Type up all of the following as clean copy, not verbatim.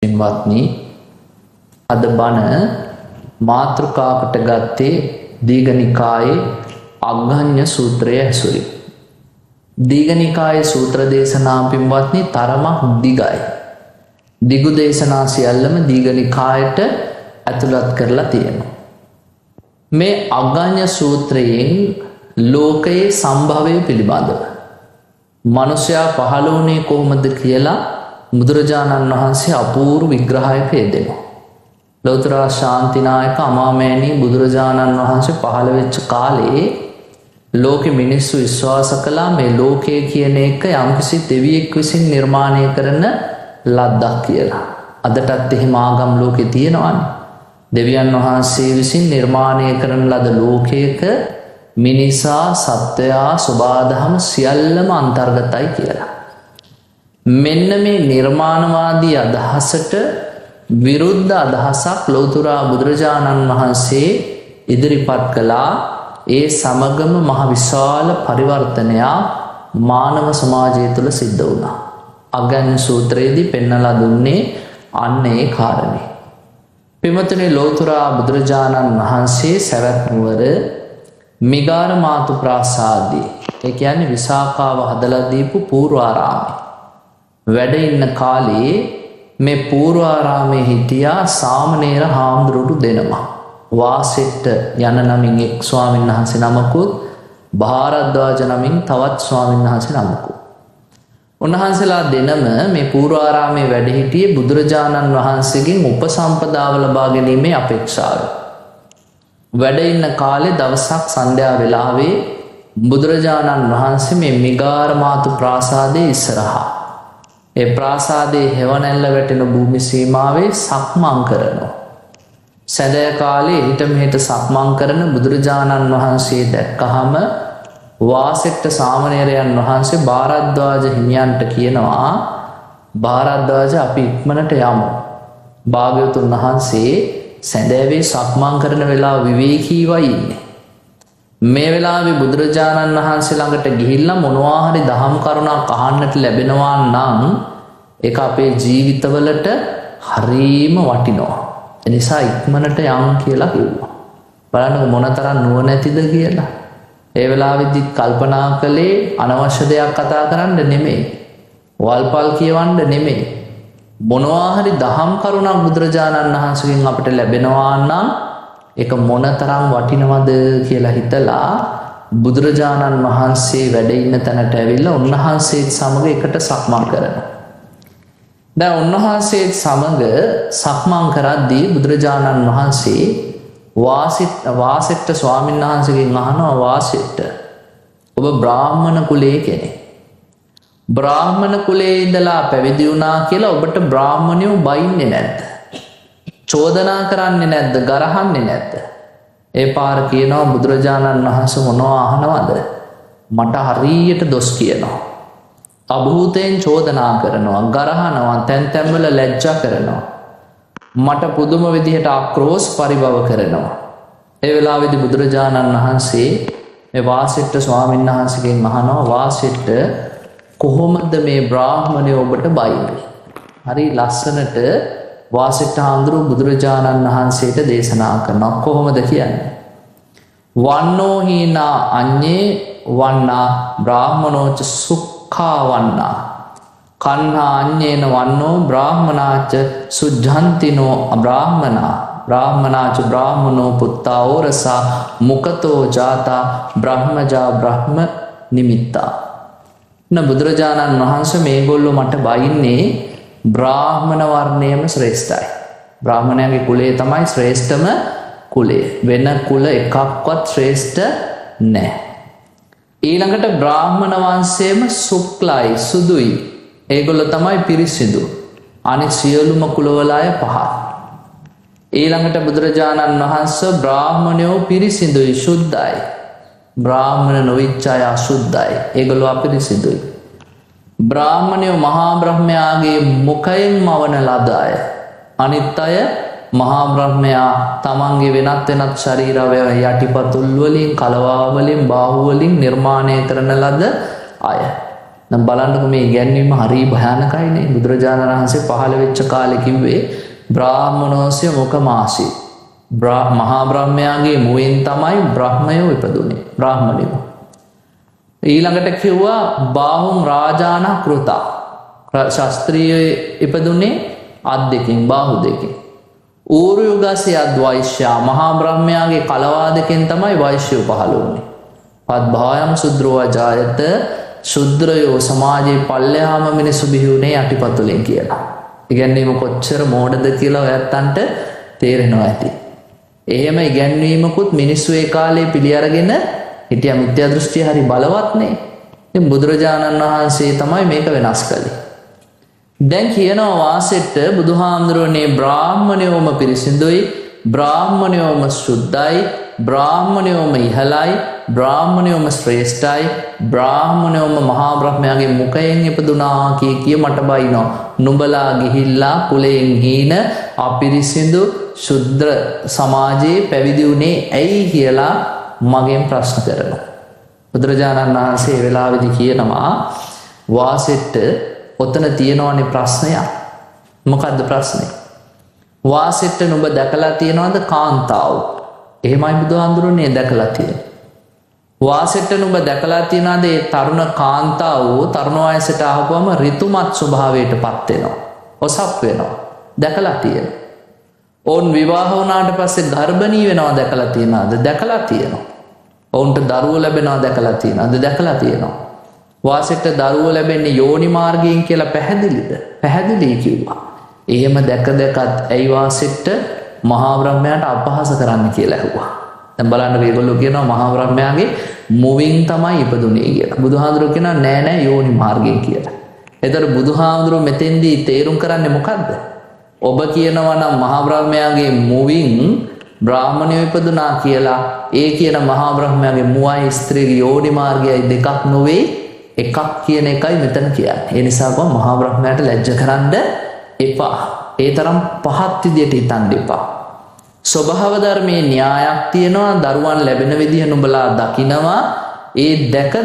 පින්වත්නි අද බණ මාතෘකාවට ගත්තේ දීඝනිකායේ අග්ගඤ්ඤ සූත්‍රය ඇසුරින්. දීඝනිකායේ සූත්‍ර දේශනා පින්වත්නි තරමක් දිගයි. දිගු දේශනා සියල්ලම දීඝනිකායට ඇතුළත් කරලා තියෙනවා. මේ අග්ගඤ්ඤ සූත්‍රයෙන් ලෝකයේ සම්භවය පිළිබඳව මනුෂ්‍යයා පහළ වුණේ කොහොමද කියලා බුදුරජාණන් වහන්සේ අපූර්ව විග්‍රහයක යෙදෙනවා. ලෝතර ශාන්තිනායක අමාමෑණී බුදුරජාණන් වහන්සේ පහළ වෙච්ච කාලේ ලෝකෙ මිනිස්සු විශ්වාස කළා මේ ලෝකය කියන එක යම්කිසි දෙවියෙක් විසින් නිර්මාණය කරන ලද්දක් කියලා. අදටත් එහෙම ආගම් ලෝකෙ තියෙනවානේ. දෙවියන් වහන්සේ විසින් නිර්මාණය කරන ලද ලෝකයක මිනිසා සත්වයා සබාදහම සියල්ලම අන්තර්ගතයි කියලා. මෙන්න මේ නිර්මාණවාදී අදහසට විරුද්ධ අදහසක් ලෞතුරා බුදුරජාණන් වහන්සේ ඉදිරිපත් කළා. ඒ සමගම මහ විශාල පරිවර්තනයක් මානව සමාජය තුළ සිද්ධ වුණා. අග්ගඤ්ඤ සූත්‍රයේදී පෙන්වලා දුන්නේ අන්න ඒ කාරණේ. පින්වත්නි ලෞතුරා බුදුරජාණන් වහන්සේ සවැත් නුවර මිගාර මාතු ප්‍රාසාදයේ ඒ කියන්නේ විසාකාව හදලා දීපු පූර්වාරාමයේ වැඩ ඉන්න කාලේ මේ පූර්වාරාමයේ හිටියා සාමණේර හාමුදුරුවෝ දෙනමක්. වාසෙට්ට යන නමින් එක් ස්වාමීන් වහන්සේ නමකුත් භාරද්වාජ නමින් තවත් ස්වාමීන් වහන්සේ නමකුත්. උන්වහන්සේලා දෙනම මේ පූර්වාරාමයේ වැඩ සිටියේ බුදුරජාණන් වහන්සේගෙන් උපසම්පදාව ලබා ගැනීමේ අපේක්ෂාවෙන්. වැඩ ඉන්න කාලේ දවසක් සන්ධ්‍යා වේලාවේ බුදුරජාණන් වහන්සේ මේ මිගාර මාතු ප්‍රාසාදයේ ඉස්සරහා ඒ ප්‍රාසාදයේ හෙවණැල්ල වැටෙන භූමි සීමාවේ සක්මන් කරනවා. සැදෑ කාලේ හිට මෙහෙට සක්මන් කරන බුදුරජාණන් වහන්සේ දැක්කහම වාසෙට්ට සාමණේරයන් වහන්සේ භාරද්වාජ හිමියන්ට කියනවා භාරද්වාජ අපි ඉක්මනට යමු. භාග්‍යවතුන් වහන්සේ සැදෑවේ සක්මන් කරන වෙලාව විවේකීවයි ඉන්නේ. මේ වෙලාවේ බුදුරජාණන් වහන්සේ ළඟට ගිහිල්ලා මොනවා හරි දහම් කරුණක් අහන්නට ලැබෙනවා නම් ඒක අපේ ජීවිතවලට හරීම වටිනවා. ඒ නිසා ඉක්මනට යන් කියලා කිව්වා. බලන්න මොනතරම් නුවණැතිද කියලා. ඒ වෙලාවෙදි කල්පනා කළේ අනවශ්‍ය දෙයක් කතා කරන්න නෙමෙයි. වල්පල් කියවන්න නෙමෙයි. මොනවා හරි දහම් කරුණක් බුදුරජාණන් වහන්සේගෙන් අපිට ලැබෙනවා නම් ඒක මොනතරම් වටිනවද කියලා හිතලා බුදුරජාණන් වහන්සේ වැඩ ඉන්න තැනට ඇවිල්ලා උන්වහන්සේත් සමග එකට සක්මන් කරනවා. දැන් උන්වහන්සේත් සමග සක්මන් කරද්දී බුදුරජාණන් වහන්සේ වාසෙට්ට ස්වාමීන් වහන්සේගෙන් අහනවා වාසෙට්ට ඔබ බ්‍රාහ්මණ කුලයේ කෙනෙක්. බ්‍රාහ්මණ කුලයේ ඉඳලා පැවිදි වුණා කියලා ඔබට බ්‍රාහ්මණයෝ බයින්නේ නැද්ද? චෝදනා කරන්නේ නැද්ද? ගරහන්නේ නැද්ද? ඒ පාර කියනවා බුදුරජාණන් වහන්සේ මොනවා අහනවද? මට හරියට දොස් කියනවා. අභූතයෙන් චෝදනා කරනවා, ගරහනවා, තැන් තැන්වල ලැජ්ජා කරනවා. මට පුදුම විදිහට ආක්‍රෝෂ පරිභව කරනවා. ඒ වෙලාවේදී බුදුරජාණන් වහන්සේ මේ වාසෙට්ට ස්වාමීන් වහන්සේගෙන් අහනවා වාසෙට්ට කොහොමද මේ බ්‍රාහ්මණය ඔබට බයින්නේ? හරි ලස්සනට වාසෙට්ට හාමුදුරුවෝ බුදුරජාණන් වහන්සේට දේශනා කරනවා. කොහොමද කියන්නේ? වන්නෝ හීනා අඤ්ඤේ වන්නා බ්‍රාහ්මනෝච සුක්ඛා වන්නා කන්හා අඤ්ඤේන වන්නෝ බ්‍රාහ්මනාච සුද්ධන්තිනෝ අබ්‍රාහ්මනා බ්‍රාහ්මනාච බ්‍රාහ්මනෝ පුත්තා ඕරසා මුකතෝ ජාතා බ්‍රහ්මජා බ්‍රහ්ම නිමිත්තා. බුදුරජාණන් වහන්සේ මේගොල්ලෝ මට බයින්නේ බ්‍රාහ්මණ වර්ණයම ශ්‍රේෂ්ඨයි. බ්‍රාහ්මණයාගේ කුලය තමයි ශ්‍රේෂ්ඨම කුලය. වෙන කුල එකක්වත් ශ්‍රේෂ්ඨ නැහැ. ඊළඟට බ්‍රාහ්මණ වංශයේම සුක්ලයි සුදුයි. ඒගොල්ලෝ තමයි පිරිසිදු. අනිත් සියලුම කුලවල අය පහත්. ඊළඟට බුදුරජාණන් වහන්සේ බ්‍රාහ්මණයෝ පිරිසිදුයි සුද්ධයි. බ්‍රාහ්මණ නොවිච්ච අය අසුද්ධයි. ඒගොල්ලෝ අපිරිසිදුයි. බ්‍රාහ්මණයෝ මහා බ්‍රහ්මයාගේ මුඛයෙන් මවන ලද අය. අනිත් අය මහා බ්‍රහ්මයා තමන්ගේ වෙනත් ශරීර අවයව යටිපතුල් වලින්, කලවා වලින්, බාහුව වලින් නිර්මාණය කරන ලද අය. නම් බලන්නකො මේ ඉගැන්වීම හරි භයානකයිනේ. බුදුරජාණන් වහන්සේ පහළ වෙච්ච කාලේ කිව්වේ බ්‍රාහ්මනෝස්ය මුඛමාසී. මහා බ්‍රහ්මයාගේ මුවෙන් තමයි බ්‍රහ්මයෝ ඉපදුනේ. බ්‍රාහ්මණයෝ. ඊළඟට කිව්වා බාහුම් රාජාන කෘතා. ශාස්ත්‍රීය ඉපදුනේ අත් දෙකෙන් බාහු දෙකෙන්. ඌරු යුගසේ අද්වෛශ්‍යා මහා බ්‍රහ්මයාගේ කලවාදකෙන් තමයි වෛශ්‍යෝ පහළ වුණේ. පද්භායම් සුද්‍රෝ අජායත ශුද්‍රයෝ සමාජයේ පල්ලෙහාම මිනිස්සු බිහි වුණේ යටිපතුලෙන් කියලා. ඉගැන්වීම කොච්චර මෝඩද කියලා ඔයත්තන්ට තේරෙනවා ඇති. එහෙම ඉගැන්වීමකුත් මිනිස්සු ඒ කාලේ පිළි අරගෙන හිටිය මිත්‍යා දෘෂ්ටිය හරි බලවත්නේ. ඉතින් බුදුරජාණන් වහන්සේ තමයි මේක වෙනස් කළේ. දැන් කියනවා වාසෙට බුදුහාමුදුරනේ බ්‍රාහ්මණයෝම පිරිසිදුයි, බ්‍රාහ්මණයෝම ශුද්ධයි, බ්‍රාහ්මණයෝම ඉහළයි, බ්‍රාහ්මණයෝම ශ්‍රේෂ්ඨයි, බ්‍රාහ්මණයෝම මහා බ්‍රහ්මයාගේ මුඛයෙන් ඉපදුනා කිය මට බයිනවා. නුඹලා ගිහිල්ලා කුලයෙන් හීන අපිරිසිදු ශුද්‍ර සමාජයේ පැවිදි වුණේ ඇයි කියලා මගෙන් ප්‍රශ්න කරනවා. බුදුරජාණන් වහන්සේ වෙලාවේදී කියනවා වාසෙට ඔතන තියෙනවනේ ප්‍රශ්නයක්. මොකද්ද ප්‍රශ්නේ? වාසෙට නුඹ දැකලා තියෙනවද කාන්තාව? එහෙමයි බුදුහාඳුරනේ දැකලා තියෙන්නේ. වාසෙට නුඹ දැකලා තියෙනවද ඒ තරුණ කාන්තාව තරුණ වයසට ආවම ඍතුමත් ස්වභාවයටපත් වෙනවා. ඔසප් වෙනවා. දැකලා තියෙනවා. ඔවුන් විවාහ වුණාට පස්සේ ගර්භණී වෙනවා දැකලා තියෙනවද? දැකලා තියෙනවා. ඔවුන්ට දරුවෝ ලැබෙනවා දැකලා තියෙනවද? දැකලා තියෙනවා. වාසෙට දරුවෝ ලැබෙන්නේ යෝනි මාර්ගයෙන් කියලා පැහැදිලිද? පැහැදිලි කිව්වා. එහෙම දැකත් ඇයි වාසෙට මහා බ්‍රහ්මයාට අපහාස කරන්න කියලා ඇහුවා. දැන් බලන්න මේගොල්ලෝ කියනවා මහා බ්‍රහ්මයාගේ මුවින් තමයි ඉපදුනේ කියලා. බුදුහාඳුරෝ කියනවා නෑ නෑ යෝනි මාර්ගයෙන් කියලා. එතකොට බුදුහාඳුරෝ මෙතෙන්දී තේරුම් කරන්නේ මොකද්ද? ඔබ කියනවා නම් මහා බ්‍රහ්මයාගේ මුවින් බ්‍රාහ්මණයෝ ඉපදුනා කියලා. ඒ කියන මහා බ්‍රහ්මයාගේ මුවයි ස්ත්‍රීගේ යෝනි මාර්ගයයි දෙකක් නොවේ. එකක් කියන එකයි මෙතන කියන්නේ. ඒ නිසා කොහොම මහා බ්‍රහ්මයාට ලැජ්ජ කරන්න එපා. ඒ තරම් පහත් විදියට හිතන්න එපා. ස්වභාව ධර්මයේ න්‍යායක් තියෙනවා. දරුවන් ලැබෙන විදිහ නුඹලා දකිනවා. ඒ දැකත්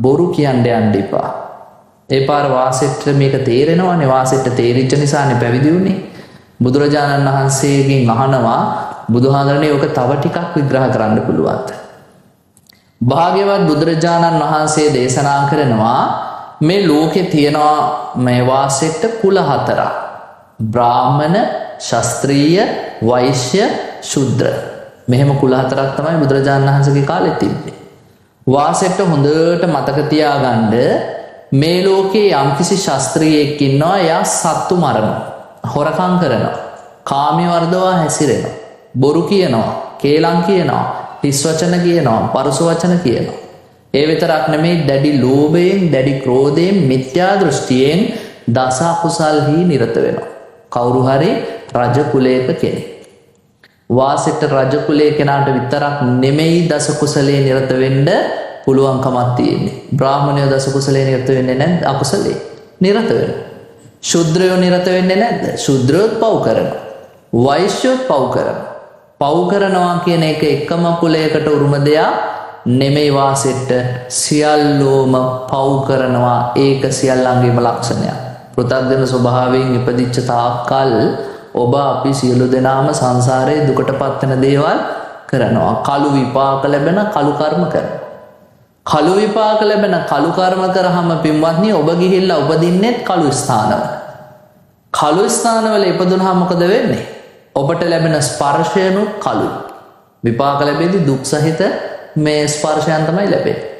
බොරු කියන්න යන්න එපා. ඒ පාර වාසෙට මේක තේරෙනවානේ. වාසෙට තේරිච්ච නිසානේ පැවිදි වුනේ. බුදුරජාණන් වහන්සේගෙන් අහනවා බුදුහාඳුරනේ ඔක තව ටිකක් විග්‍රහ කරන්න පුළුවන්ද? භාග්‍යවත් බුදුරජාණන් වහන්සේ දේශනා කරනවා මේ ලෝකේ තියෙනවා මේ වාසෙට කුල හතරක්. බ්‍රාහ්මණ, ශාස්ත්‍රීය, වෛශ්‍ය, ශුද්‍ර. මෙහෙම කුල හතරක් තමයි බුදුරජාණන් වහන්සේගේ කාලේ තිබ්බේ. වාසෙට හොඳට මතක තියාගන්න මේ ලෝකේ යම්කිසි ශාස්ත්‍රීයෙක් ඉන්නවා. එයා සත්තු මරනවා, හොරකම් කරනවා, කාමී වර්ධවා හැසිරෙනවා, බොරු කියනවා, කේලම් කියනවා, හිස් වචන කියනවා, පරුස වචන කියනවා. ඒ විතරක් නෙමෙයි දැඩි ලෝභයෙන්, දැඩි ක්‍රෝධයෙන්, මිත්‍යා දෘෂ්ටියෙන් දස අකුසල්හි නිරත වෙනවා. කවුරු හරි රජ කුලයක කෙනෙක්. වාසෙට රජ කුලයේ කෙනාට විතරක් නෙමෙයි දස කුසලයේ නිරත වෙන්න පුළුවන්කමක් තියෙන්නේ. බ්‍රාහ්මණයෝ දස කුසලයේ නිරත වෙන්නේ නැද්ද? අකුසලයේ නිරත වෙනවා. ශුද්‍රයෝ නිරත වෙන්නේ නැද්ද? ශුද්‍රයෝත් පව් කරනවා. වෛශ්‍යයෝත් පව් කරනවා. පව් කරනවා කියන එක එකම කුලයකට උරුම දෙයක් නෙමෙයි. වාසෙට සියල්ලෝම පව් කරනවා. ඒක සියල්ලන්ගේම ලක්ෂණයක්. පෘථග්ජන ස්වභාවයෙන් ඉපදිච්ච තාක්කල් ඔබ අපි සියලු දෙනාම සංසාරයේ දුකටපත් වෙන දේවල් කරනවා. කළු විපාක ලැබෙන කළු කර්ම කරනවා. කළු විපාක ලැබෙන කළු කර්ම කරාම පින්වත්නි ඔබ ගිහිල්ලා උපදින්නෙත් කළු ස්ථානවල. කළු ස්ථානවල ඉපදුනහම මොකද වෙන්නේ? ඔබට ලැබෙන ස්පර්ශයනුත් කළුයි. විපාක ලැබෙද්දී දුක් සහිත මේ ස්පර්ශයන් තමයි ලැබෙන්නේ.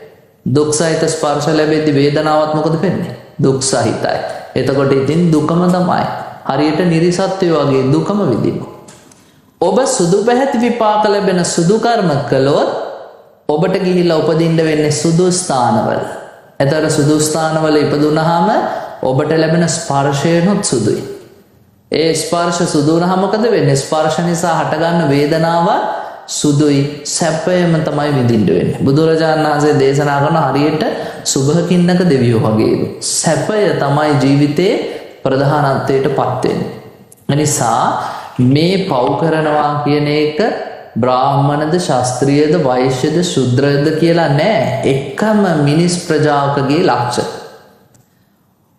දුක් සහිත ස්පර්ශ ලැබෙද්දී වේදනාවත් මොකද වෙන්නේ? දුක් සහිතයි. එතකොට ඉතින් දුකම තමයි. හරියට නිරිසත්වයෝ වගේ දුකම විඳිනවා. ඔබ සුදු පැහැති විපාක ලැබෙන සුදු කර්ම කළොත් ඔබට ගිහිල්ලා උපදින්න වෙන්නේ සුදු ස්ථානවල. එතකොට සුදු ස්ථානවල ඉපදුනහම ඔබට ලැබෙන ස්පර්ශයනොත් සුදුයි. ඒ ස්පර්ශ සුදු වුණාම මොකද වෙන්නේ? ස්පර්ශ නිසා හටගන්න වේදනාව සුදුයි. සැපයම තමයි විඳින්න වෙන්නේ. බුදුරජාණන් වහන්සේ දේශනා කරන හරියට සුභකින්නක දෙවියෝ වගේ. සැපය තමයි ජීවිතේ ප්‍රධානත්වයට පත් වෙන්නේ. එනිසා මේ පව් කරනවා කියන එක බ්‍රාහ්මණද ශාස්ත්‍රීයද වෛශ්‍යද ශුද්‍රද කියලා නෑ. එකම මිනිස් ප්‍රජාවකගේ ලක්ෂණ.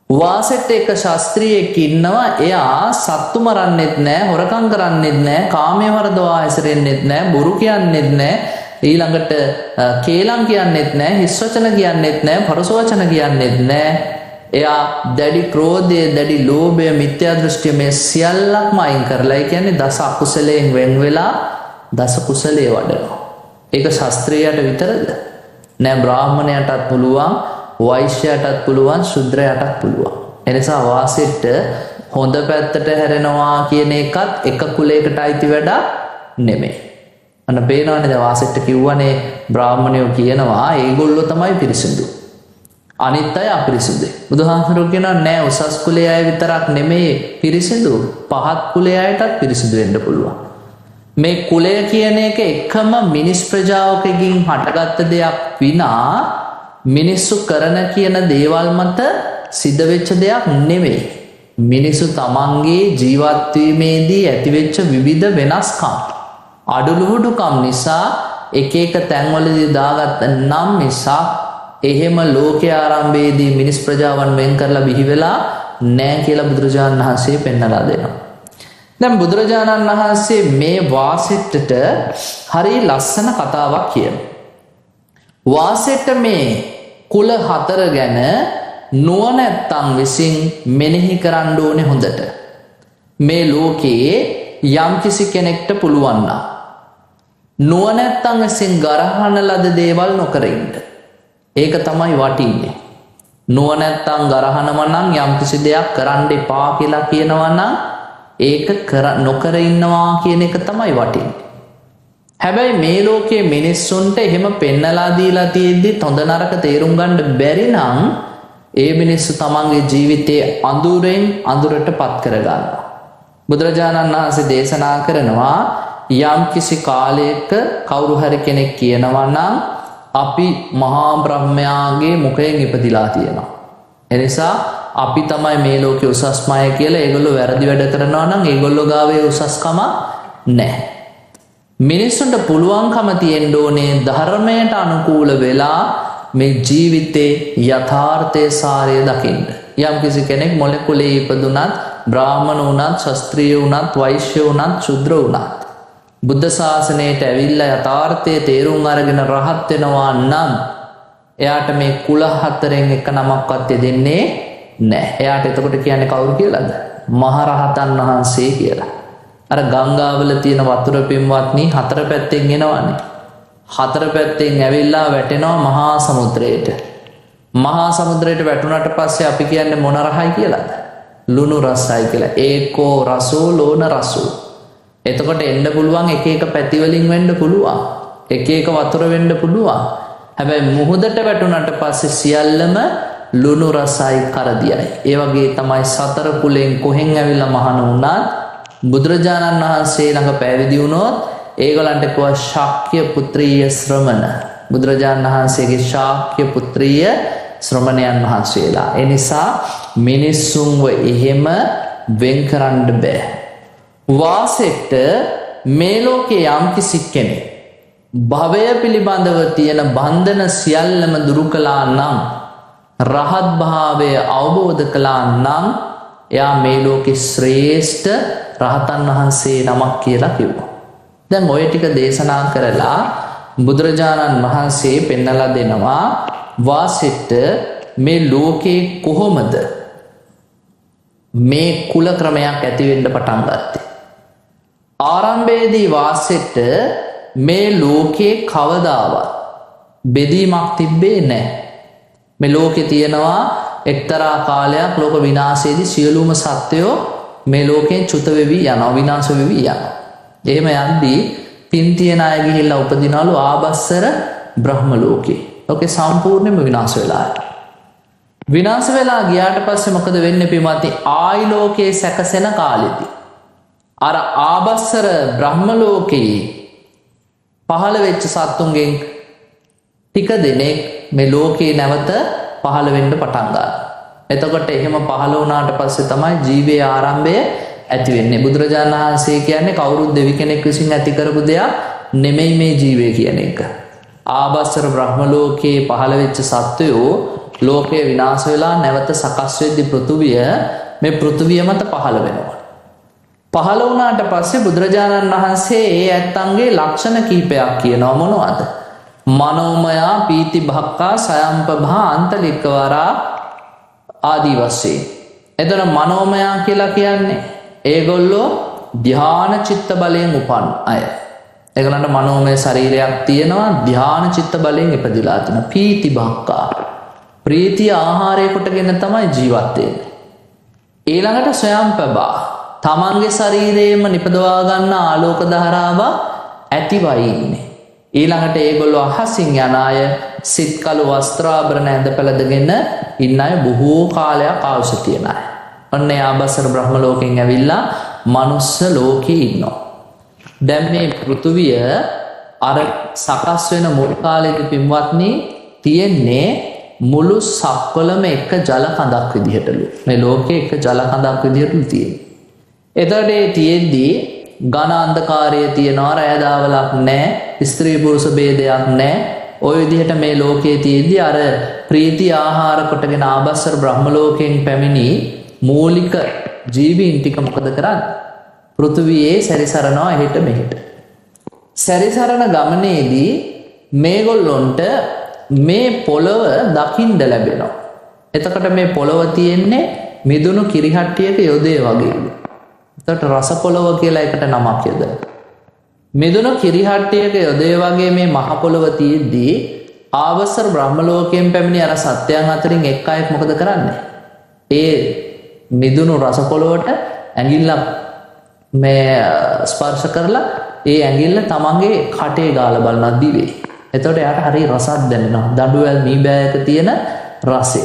වාසෙට් එක ශාස්ත්‍රීයෙක් ඉන්නවා. එයා සත්තු මරන්නෙත් නෑ, හොරකම් කරන්නෙත් නෑ, කාමයේ වරදවා හැසිරෙන්නෙත් නෑ, බොරු කියන්නෙත් නෑ, ඊළඟට කේලම් කියන්නෙත් නෑ, හිස් වචන කියන්නෙත් නෑ, පරස වචන කියන්නෙත් නෑ. එයා දැඩි ක්‍රෝධය, දැඩි ලෝභය, මිත්‍යා දෘෂ්ටිය මේ සියල්ලක්ම අයින් කරලා, ඒ කියන්නේ දස අකුසලයෙන් වෙන් වෙලා දස කුසලයේ වඩනවා. ඒක ශාස්ත්‍රයට විතරද? නෑ, බ්‍රාහ්මණයටත් පුළුවන්, වෛශ්‍යයටත් පුළුවන්, ශුද්‍රයටත් පුළුවන්. එනිසා වාසෙට හොඳ පැත්තට හැරෙනවා කියන එකත් එක කුලයකට අයිති වැඩක් නෙමෙයි. අන්න පේනවනේ වාසෙට කිව්වනේ බ්‍රාහ්මණයෝ කියනවා ඒගොල්ලෝ තමයි පිරිසිදු, අනිත් අය අපිරිසිදුයි. බුදුහාමුදුරුවෝ කියනවා නෑ, උසස් කුලයේ අය විතරක් නෙමෙයි පිරිසිදු, පහත් කුලයේ අයටත් පිරිසිදු වෙන්න පුළුවන්. මේ කුලය කියන එක එකම මිනිස් ප්‍රජාවකකින් හටගත්ත දෙයක් විනා මිනිස්සු කරන කියන දේවල් මත සිද්ධ වෙච්ච දෙයක් නෙවෙයි. මිනිස්සු තමන්ගේ ජීවත් වීමේදී ඇතිවෙච්ච විවිධ වෙනස්කම්, අඩලුහුඩුකම් නිසා එක එක තැන්වලදී දාගත්ත නම් නිසා එහෙම ලෝකයේ ආරම්භයේදී මිනිස් ප්‍රජාවන් වෙන් කරලා බිහි වෙලා නැහැ කියලා බුදුරජාණන් වහන්සේ පෙන්නලා දෙනවා. දැන් බුදුරජාණන් වහන්සේ මේ වාසෙට්ටට හරි ලස්සන කතාවක් කියනවා. වාසෙට්ට මේ කුල හතර ගැන නුවණැත්තන් විසින් මෙනෙහි කරන්න ඕනේ හොඳට. මේ ලෝකයේ යම්කිසි කෙනෙක්ට පුළුවන් නම් නුවණැත්තන් විසින් ගරහන ලද දේවල් නොකර ඉන්න. ඒක තමයි වටින්නේ. නුවණැත්තන් ගරහනවා නම් යම්කිසි දෙයක් කරන්න එපා කියලා කියනවා නම් ඒක නොකර ඉන්නවා කියන එක තමයි වටින්නේ. හැබැයි මේ ලෝකයේ මිනිස්සුන්ට එහෙම පෙන්නලා දීලා තියෙද්දි හොඳ නරක තේරුම් ගන්න බැරි නම් ඒ මිනිස්සු තමන්ගේ ජීවිතයේ අඳුරෙන් අඳුරට පත් කරගන්නවා. බුදුරජාණන් වහන්සේ දේශනා කරනවා යම්කිසි කාලයක කවුරු හරි කෙනෙක් කියනවා නම් අපි මහා බ්‍රහ්මයාගේ මුඛයෙන් ඉපදිලා තියෙනවා. එනිසා අපි තමයි මේ ලෝකේ උසස්ම අය කියලා ඒගොල්ලෝ වැරදි වැඩ කරනවා නම් ඒගොල්ලෝ ගාවේ උසස්කම නැහැ. මිනිස්සුන්ට පුළුවන්කම තියෙන්න ඕනේ ධර්මයට අනුකූල වෙලා මේ ජීවිතේ යථාර්ථයේ සාරය දකින්න. යම්කිසි කෙනෙක් මොලෙකුලේ ඉපදුනත්, බ්‍රාහ්මණ වුණත්, ශාස්ත්‍රීය වුණත්, වෛශ්‍ය වුණත්, ශුද්‍ර වුණත් බුද්ධ ශාසනයට ඇවිල්ලා යථාර්ථයේ තේරුම් අරගෙන රහත් වෙනවා නම් එයාට මේ කුල හතරෙන් එක නමක්වත් දෙන්නේ නැහැ. එයාට එතකොට කියන්නේ කවුරු කියලාද? මහරහතන් වහන්සේ කියලා. අර ගංගාවල තියෙන වතුර පින්වත්නි හතර පැත්තෙන් එනවනේ. හතර පැත්තෙන් ඇවිල්ලා වැටෙනවා මහා සමුද්‍රයට. මහා සමුද්‍රයට වැටුණාට පස්සේ අපි කියන්නේ මොන රහයි කියලාද? ලුණු රසයි කියලා. ඒකෝ රසෝ ලෝණ රසෝ. එතකොට එන්න පුළුවන් එක එක පැති වලින් වෙන්න පුළුවන්. එක එක වතුර වෙන්න පුළුවන්. හැබැයි මුහුදට වැටුණාට පස්සේ සියල්ලම ලුණු රසයි කරදියයි. ඒ වගේ තමයි සතර කුලෙන් කොහෙන් ඇවිල්ලා මහාන වුණත් බුදුරජාණන් වහන්සේ ළඟ පැවිදි වුණොත් ඒගොල්ලන්ට කිව්වා ශාක්‍ය පුත්‍රීය ශ්‍රමණ. බුදුරජාණන් වහන්සේගේ ශාක්‍ය පුත්‍රීය ශ්‍රමණයන් වහන්සේලා. ඒ නිසා මිනිස්සුන්ව එහෙම වෙන් කරන්න බෑ. වාසෙට මේ ලෝකේ යම්කිසි කෙනෙක් භවය පිළිබඳව තියෙන බන්ධන සියල්ලම දුරු කළා නම්, රහත් භාවය අවබෝධ කළා නම් එයා මේ ලෝකේ ශ්‍රේෂ්ඨ රහතන් වහන්සේ නමක් කියලා කිව්වා. දැන් ඔය ටික දේශනා කරලා බුදුරජාණන් වහන්සේ පෙන්නලා දෙනවා වාසෙට මේ ලෝකේ කොහොමද මේ කුල ක්‍රමයක් ඇති වෙන්න පටන් ගත්තේ. ආරම්භයේදී වාසෙට මේ ලෝකේ කවදාවත් බෙදීමක් තිබ්බේ නැහැ. මේ ලෝකේ තියෙනවා එක්තරා කාලයක් ලෝක විනාශයේදී සියලුම සත්වයෝ මේ ලෝකයෙන් චුත වෙවි යනවා, විනාශ වෙවි යනවා. එහෙම යද්දී පින් තියන අය ගිහිල්ලා උපදිනවලු ආබස්සර බ්‍රහ්ම ලෝකේ. ලෝකේ සම්පූර්ණයෙන්ම විනාශ වෙලා යනවා. විනාශ වෙලා ගියාට පස්සේ මොකද වෙන්නේ පින්වත්නි? ආයි ලෝකේ සැකසෙන කාලෙදී අර ආබස්සර බ්‍රහ්ම ලෝකේ පහළ වෙච්ච සත්තුන්ගෙන් ටික දෙනෙක් මේ ලෝකේ නැවත පහළ වෙන්න පටන් ගන්නවා. එතකොට එහෙම පහළ වුණාට පස්සේ තමයි ජීවයේ ආරම්භය ඇති වෙන්නේ. බුදුරජාණන් වහන්සේ කියන්නේ කවුරුත් දෙවි කෙනෙක් විසින් ඇති කරපු දෙයක් නෙමෙයි මේ ජීවය කියන එක. ආභස්සර බ්‍රහ්ම ලෝකයේ පහළ වෙච්ච සත්වයෝ ලෝකය විනාශ වෙලා නැවත සකස් වෙද්දී පෘථුවිය මේ පෘථුවිය මත පහළ වෙනවා. පහළ වුණාට පස්සේ බුදුරජාණන් වහන්සේ ඒ ඇත්තන්ගේ ලක්ෂණ කීපයක් කියනවා. මොනවද? මනෝමයා පීති භක්කා සයම්පභා අන්තලික්කවරා ආදී වශයෙන්. එතන මනෝමයා කියලා කියන්නේ ඒගොල්ලෝ ධ්‍යාන චිත්ත බලයෙන් උපන් අය. ඒගොල්ලන්ට මනෝමය ශරීරයක් තියෙනවා, ධ්‍යාන චිත්ත බලයෙන් ඉපදිලා තියෙනවා. පීති භක්කා ප්‍රීතිය ආහාරය කොටගෙන තමයි ජීවත් වෙන්නේ. ඊළඟට ස්වයම්පභා තමන්ගේ ශරීරයේම නිපදවා ගන්න ආලෝක ධාරාව ඇතිවයි ඉන්නේ. ඊළඟට ඒගොල්ලෝ අහසින් යන අය, සිත්කලු වස්ත්‍රාභරණ ඇඳ පැළඳගෙන ඉන්න අය, බොහෝ කාලයක් ආයුෂ තියන අය. ඔන්න ආභස්සර බ්‍රහ්ම ලෝකෙන් ඇවිල්ලා මනුස්ස ලෝකේ ඉන්නවා. දැන් මේ පෘථුවිය අර සකස් වෙන මුල් කාලේක පින්වත්නි තියෙන්නේ මුළු සක්වලම එක ජල කඳක් විදිහටලු. මේ ලෝකේ එක ජල කඳක් විදිහටලු තියෙන්නේ. එතකොට ඒ තියෙද්දී ඝන අන්ධකාරය තියෙනවා, රැය දවල්ක් නැහැ, ස්ත්‍රී පුරුෂ ભેදයක් නැහැ. ওই විදිහට මේ ලෝකයේ තියෙද්දී අර ප්‍රීති ආහාර කොටගෙන ආභස්සර බ්‍රහ්ම ලෝකයෙන් පැමිණි මූලික ජීවීන් ටික මොකද කරන්නේ? පෘථුවියේ සැරිසරනවා එහෙට මෙහෙට. සැරිසරන ගමනේදී මේගොල්ලොන්ට මේ පොළව දකින්න ලැබෙනවා. එතකොට මේ පොළව තියෙන්නේ මිදුණු කිරිහට්ටියක යොදේ වගේ. එතකොට රස පොළව කියලා එකට නමක් යොදලා. මිදුණු කිරිහට්ටියක යොදේ වගේ මේ මහ පොළව තියෙද්දී ආභස්සර බ්‍රහ්ම ලෝකයෙන් පැමිණි අර සත්‍යයන් අතරින් එක් අයෙක් මොකද කරන්නේ? ඒ මිදුණු රස පොළවට ඇඟිල්ල මේ ස්පර්ශ කරලා ඒ ඇඟිල්ල තමන්ගේ කටේ ගාලා බලනවා දිවේ. එතකොට එයාට හරි රසක් දැනෙනවා. දඬුවැල් මීබෑයක තියෙන රසය.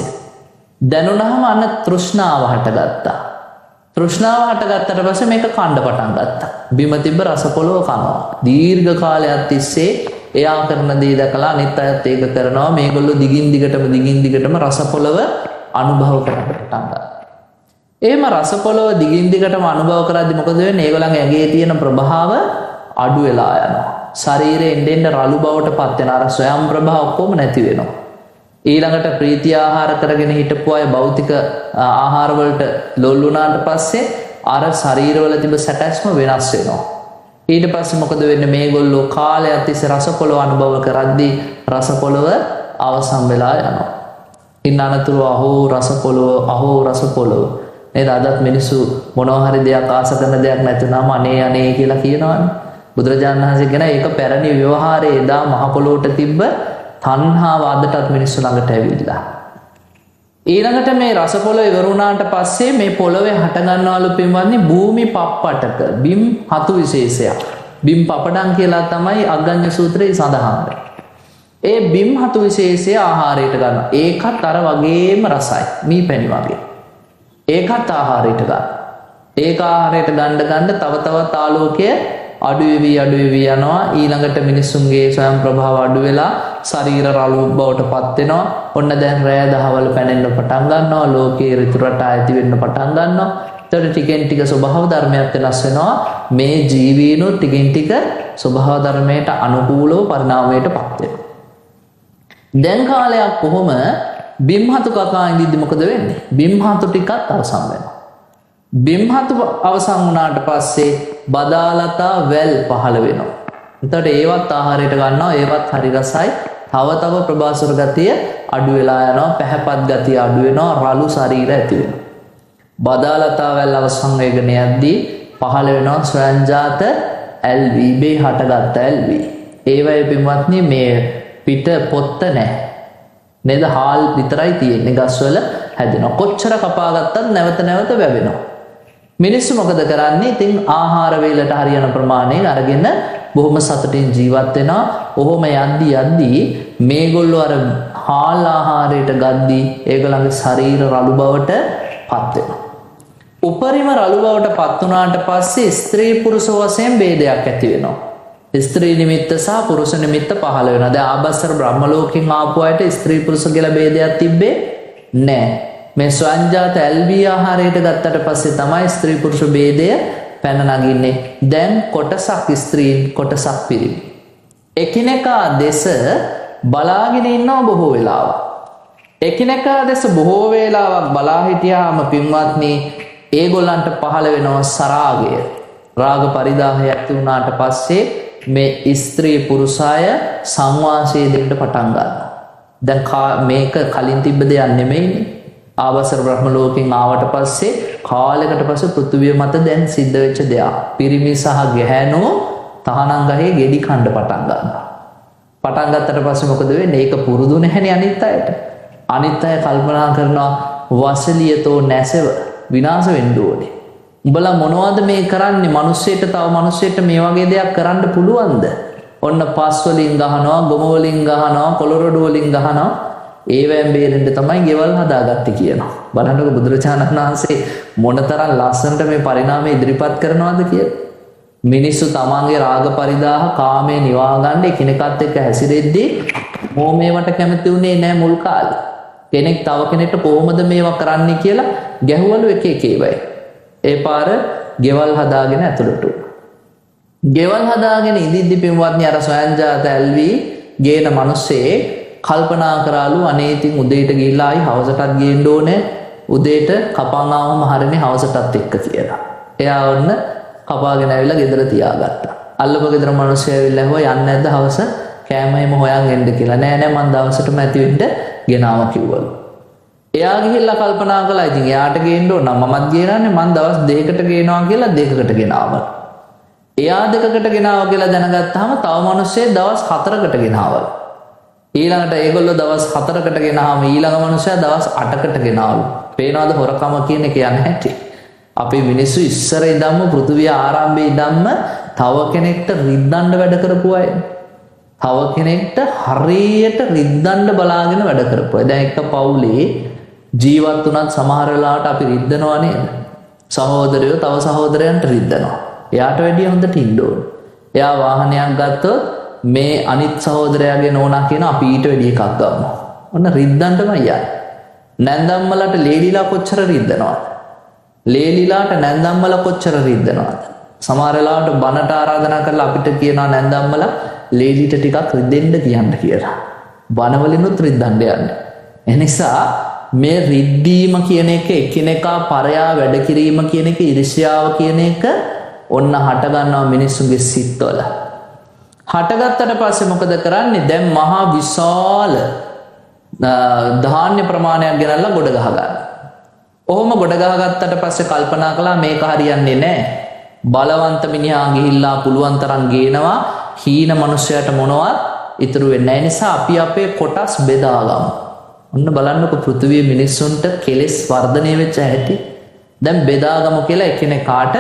දැනුණාම අන්න තෘෂ්ණාව හටගත්තා. තෘෂ්ණාව හටගත්තට පස්සේ මේක කණ්ඩ පටන් ගත්තා. බිම තිබ්බ රස පොළව කනවා. දීර්ඝ කාලයක් තිස්සේ එයා කරන දේ දැකලා අනිත් අයත් ඒක කරනවා. මේගොල්ලෝ දිගින් දිගටම රස පොළව අනුභව කරන්න පටන් ගත්තා. එහෙම රස පොළව දිගින් දිගටම අනුභව කරද්දි මොකද වෙන්නේ? ඒගොල්ලන්ගේ ඇඟේ තියෙන ප්‍රභාව අඩු වෙලා යනවා. ශරීරයේ එන්න රළු බවට පත් වෙන අර ස්වයං ප්‍රභාව ඔක්කොම නැති වෙනවා. ඊළඟට ප්‍රීති ආහාර කරගෙන හිටපු අය භෞතික ආහාර වලට ලොල් වුණාට පස්සේ අර ශරීරවල තිබෙන සැටැස්ම වෙනස් වෙනවා. ඊට පස්සේ මොකද වෙන්නේ? මේගොල්ලෝ කාලයක් තිස්සේ රස පොළව අනුභව කරද්දී රස පොළව අවසන් වෙලා යනවා. ඉන්න අනතුරු අහෝ රස පොළව නේද? අදත් මිනිස්සු මොනවා හරි දෙයක් ආස කරන දෙයක් නැතුනම අනේ කියලා කියනවානේ. බුදුරජාණන් වහන්සේ කියන ඒක පැරණි ව්‍යවහාරයේ එදා මහ පොළොවට තිබ්බ තණ්හාව අදටත් මිනිස්සු ළඟට ඇවිල්ලා. ඊළඟට මේ රස පොළොව ඉවර වුණාට පස්සේ මේ පොළොවේ හට ගන්නවලු පින්වත්නි භූමි පප්පටක බිම් හතු විශේෂයක්. බිම් පපඩම් කියලා තමයි අග්ගඤ්ඤ සූත්‍රයේ සඳහන් වෙන්නේ. ඒ බිම් හතු විශේෂය ආහාරයට ගන්නවා. ඒකත් අර වගේම රසයි. මී පැණි වගේ. ඒකත් ආහාරයට ගන්න. ඒක ආහාරයට ගන්න තව තවත් ආලෝකය අඩු වෙවි යනවා. ඊළඟට මිනිස්සුන්ගේ ස්වයං ප්‍රභාව අඩු වෙලා ශරීර රළු බවට පත් වෙනවා. ඔන්න දැන් රැය දහවල පැනෙන්න පටන් ගන්නවා. ලෝකයේ ඍතු රටා ඇති වෙන්න පටන් ගන්නවා. එතකොට ටිකෙන් ටික ස්වභාව ධර්මයක් වෙනස් වෙනවා. මේ ජීවීනෝ ටිකෙන් ටික ස්වභාව ධර්මයට අනුකූලව පරිණාමයට පත් වෙනවා. දැන් කාලයක් කොහොම බිම්හතු කකා ඉඳිද්දි මොකද වෙන්නේ? බිම්හතු ටිකත් අවසන් වෙනවා. බිම්හතු අවසන් වුණාට පස්සේ බදාලතා වැල් පහළ වෙනවා. එතකොට ඒවත් ආහාරයට ගන්නවා. ඒවත් හරි රසයි. තව ප්‍රභාසර ගතිය අඩු වෙලා යනවා. පැහැපත් ගතිය අඩු වෙනවා. රළු ශරීර ඇති වෙනවා. බදාලතා වැල් අවසන් වෙගෙන යද්දී පහළ වෙනවා ස්වයංජාත ඇල්වි. බේ හටගත්ත ඇල්වි. ඒවයි පින්වත්නි මේ පිට පොත්ත නැහැ. නේද? හාල් විතරයි තියෙන්නේ. ගස්වල හැදෙනවා. කොච්චර කපා ගත්තත් නැවත වැවෙනවා. මිනිස්සු මොකද කරන්නේ? ඉතින් ආහාර වේලට හරියන ප්‍රමාණයෙන් අරගෙන බොහොම සතුටින් ජීවත් වෙනවා. ඔහොම යද්දී මේගොල්ලෝ අර හාල් ආහාරයට ගද්දී ඒගොල්ලන්ගේ ශරීර රළු බවට පත් වෙනවා. උපරිම රළු බවට පත් වුණාට පස්සේ ස්ත්‍රී පුරුෂ වශයෙන් ભેදයක් ඇති වෙනවා. ස්ත්‍රී නිමිත්ත සහ පුරුෂ නිමිත්ත පහළ වෙනවා. දැන් ආභස්සර බ්‍රහ්ම ලෝකෙන් ආපු අයට ස්ත්‍රී පුරුෂ කියලා ભેදයක් තිබ්බේ නැහැ. මේ ස්වංජාත ඇල්වි ආහාරයට ගත්තට පස්සේ තමයි ස්ත්‍රී පුරුෂ ભેදය පැන නගින්නේ. දැන් කොටසක් ස්ත්‍රීන් කොටසක් පිරිමි. එකිනෙකා දෙස බලාගෙන ඉන්නවා බොහෝ වෙලාවක්. එකිනෙකා දෙස බොහෝ වේලාවක් බලා හිටියාම පින්වත්නි ඒගොල්ලන්ට පහළ වෙනවා සරාගය. රාග පරිදාහය ඇති වුණාට පස්සේ මේ ස්ත්‍රී පුරුෂය සංවාසය දෙන්න පටන් ගන්නවා. දැන් මේක කලින් තිබ්බ දෙයක් නෙමෙයිනේ. ආවසර බ්‍රහ්ම ලෝකෙන් ආවට පස්සේ කාලයකට පස්සේ පෘථිවිය මත දැන් සිද්ධ වෙච්ච දෙයක්. පිරිමි සහ ගැහැණෝ තහනම් ගහේ ගෙඩි කන්න පටන් ගන්නවා. පටන් ගත්තට පස්සේ මොකද වෙන්නේ? ඒක පුරුදු නැහැනේ අනිත් අයට. අනිත් අය කල්පනා කරනවා වසලියතෝ නැසෙව විනාශ වෙන්න ඕනේ. උඹලා මොනවද මේ කරන්නේ? මිනිස්සෙට තව මිනිස්සෙට මේ වගේ දෙයක් කරන්න පුළුවන්ද? ඔන්න පස් වලින් ගහනවා, ගොම වලින් ගහනවා, කොළරොඩු වලින් ගහනවා. ඒවෙන් බේරෙන්න තමයි ගෙවල් හදාගත්තේ කියනවා. බලන්නකො බුදුරජාණන් වහන්සේ මොනතරම් ලස්සනට මේ පරිණාමය ඉදිරිපත් කරනවද කියලා. මිනිස්සු තමන්ගේ රාග පරිදාහ කාමයේ නිවා ගන්න එකිනෙකත් එක්ක හැසිරෙද්දී මොමේවට කැමති උනේ නැහැ මුල් කාලේ. කෙනෙක් තව කෙනෙක්ට කොහොමද මේවා කරන්නේ කියලා ගැහුවලු එක ඒවයි. ඒ පාර ගෙවල් හදාගෙන ඇතුළට. ගෙවල් හදාගෙන ඉදිද්දි පින්වත්නි අර සොයන්ජාත ඇල්වි ගේන මිනිස්සේ කල්පනා කරාලු අනේ ඉතින් උදේට ගිහිල්ලා ආයි හවසටත් ගේන්න ඕනේ. උදේට කපන් ආවම හරිනේ හවසටත් එක්ක කියලා. එයා ඔන්න කපාගෙන ඇවිල්ලා ගෙදර තියාගත්තා. අල්ලපු ගෙදර මිනිස්සු ඇවිල්ලා ඇහුවා යන්නේ නැද්ද හවස කෑමයිම හොයන් එන්න කියලා. නෑ නෑ මං දවසටම ඇති වෙන්න ගෙනාවා කිව්වලු. එයා ගිහිල්ලා කල්පනා කළා ඉතින් එයාට ගේන්න ඕන නම් මමත් ගේනන්නේ මං දවස් දෙකකට ගේනවා කියලා දෙකකට ගෙනාවා. එයා දෙකකට ගෙනාවා කියලා දැනගත්තාම තව මිනිස්සෙ දවස් 4කට ගෙනාවලු. ඊළඟට ඒගොල්ලෝ දවස් 4කට ගෙනාම ඊළඟ මිනිස්සයා දවස් 8කට ගෙනාවලු. පේනවද හොරකම කියන එක යන්නේ නැටි. අපේ මිනිස්සු ඉස්සර ඉඳන්ම පෘථිවිය ආරම්භයේ ඉඳන්ම තව කෙනෙක්ට රිද්දන්න වැඩ කරපු අය. තව කෙනෙක්ට හරියට රිද්දන්න බලාගෙන වැඩ කරපු අය. දැන් එක පවුලේ ජීවත් වුණත් සමහර වෙලාවට අපි රිද්දනවා නේද? සහෝදරයෝ තව සහෝදරයන්ට රිද්දනවා. එයාට වැඩිය හොඳට ඉන්න ඕන. එයා වාහනයක් ගත්තොත් මේ අනිත් සහෝදරයාගේ නෝනා කියන අපි ඊට වැඩි එකක් ගන්නවා. ඔන්න රිද්දන්නම යන්නේ. නැන්දම්මලට ලේලිලා කොච්චර රිද්දනවද? ලේලිලාට නැන්දම්මලා කොච්චර රිද්දනවද? සමහර වෙලාවට බනට ආරාධනා කරලා අපිට කියනවා නැන්දම්මලා ලේලිට ටිකක් රිද්දෙන්න කියන්න කියලා. බනවලිනුත් රිද්දන්න යන්නේ. එනිසා මේ රිද්දීම කියන එක එකිනෙකා පරයා වැඩ කිරීම කියන එක ඊර්ෂ්‍යාව කියන එක ඔන්න හට ගන්නවා මිනිස්සුගේ සිත්වල. හටගත්තට පස්සේ මොකද කරන්නේ? දැන් මහා විශාල ධාන්‍ය ප්‍රමාණයක් ගෙනල්ලා ගොඩ ගහ ගන්න. ඔහොම ගොඩ ගහගත්තට පස්සේ කල්පනා කළා මේක හරියන්නේ නැහැ. බලවන්ත මිනිහා ගිහිල්ලා පුළුවන් තරම් ගේනවා. හීන මිනිස්සයාට මොනවත් ඉතුරු වෙන්නේ නැහැ. නිසා අපි අපේ කොටස් බෙදාගමු. ඔන්න බලන්නකො පෘථිවියේ මිනිස්සුන්ට කෙලෙස් වර්ධනය වෙච්ච හැටි. දැන් බෙදාගමු කියලා එකිනෙකාට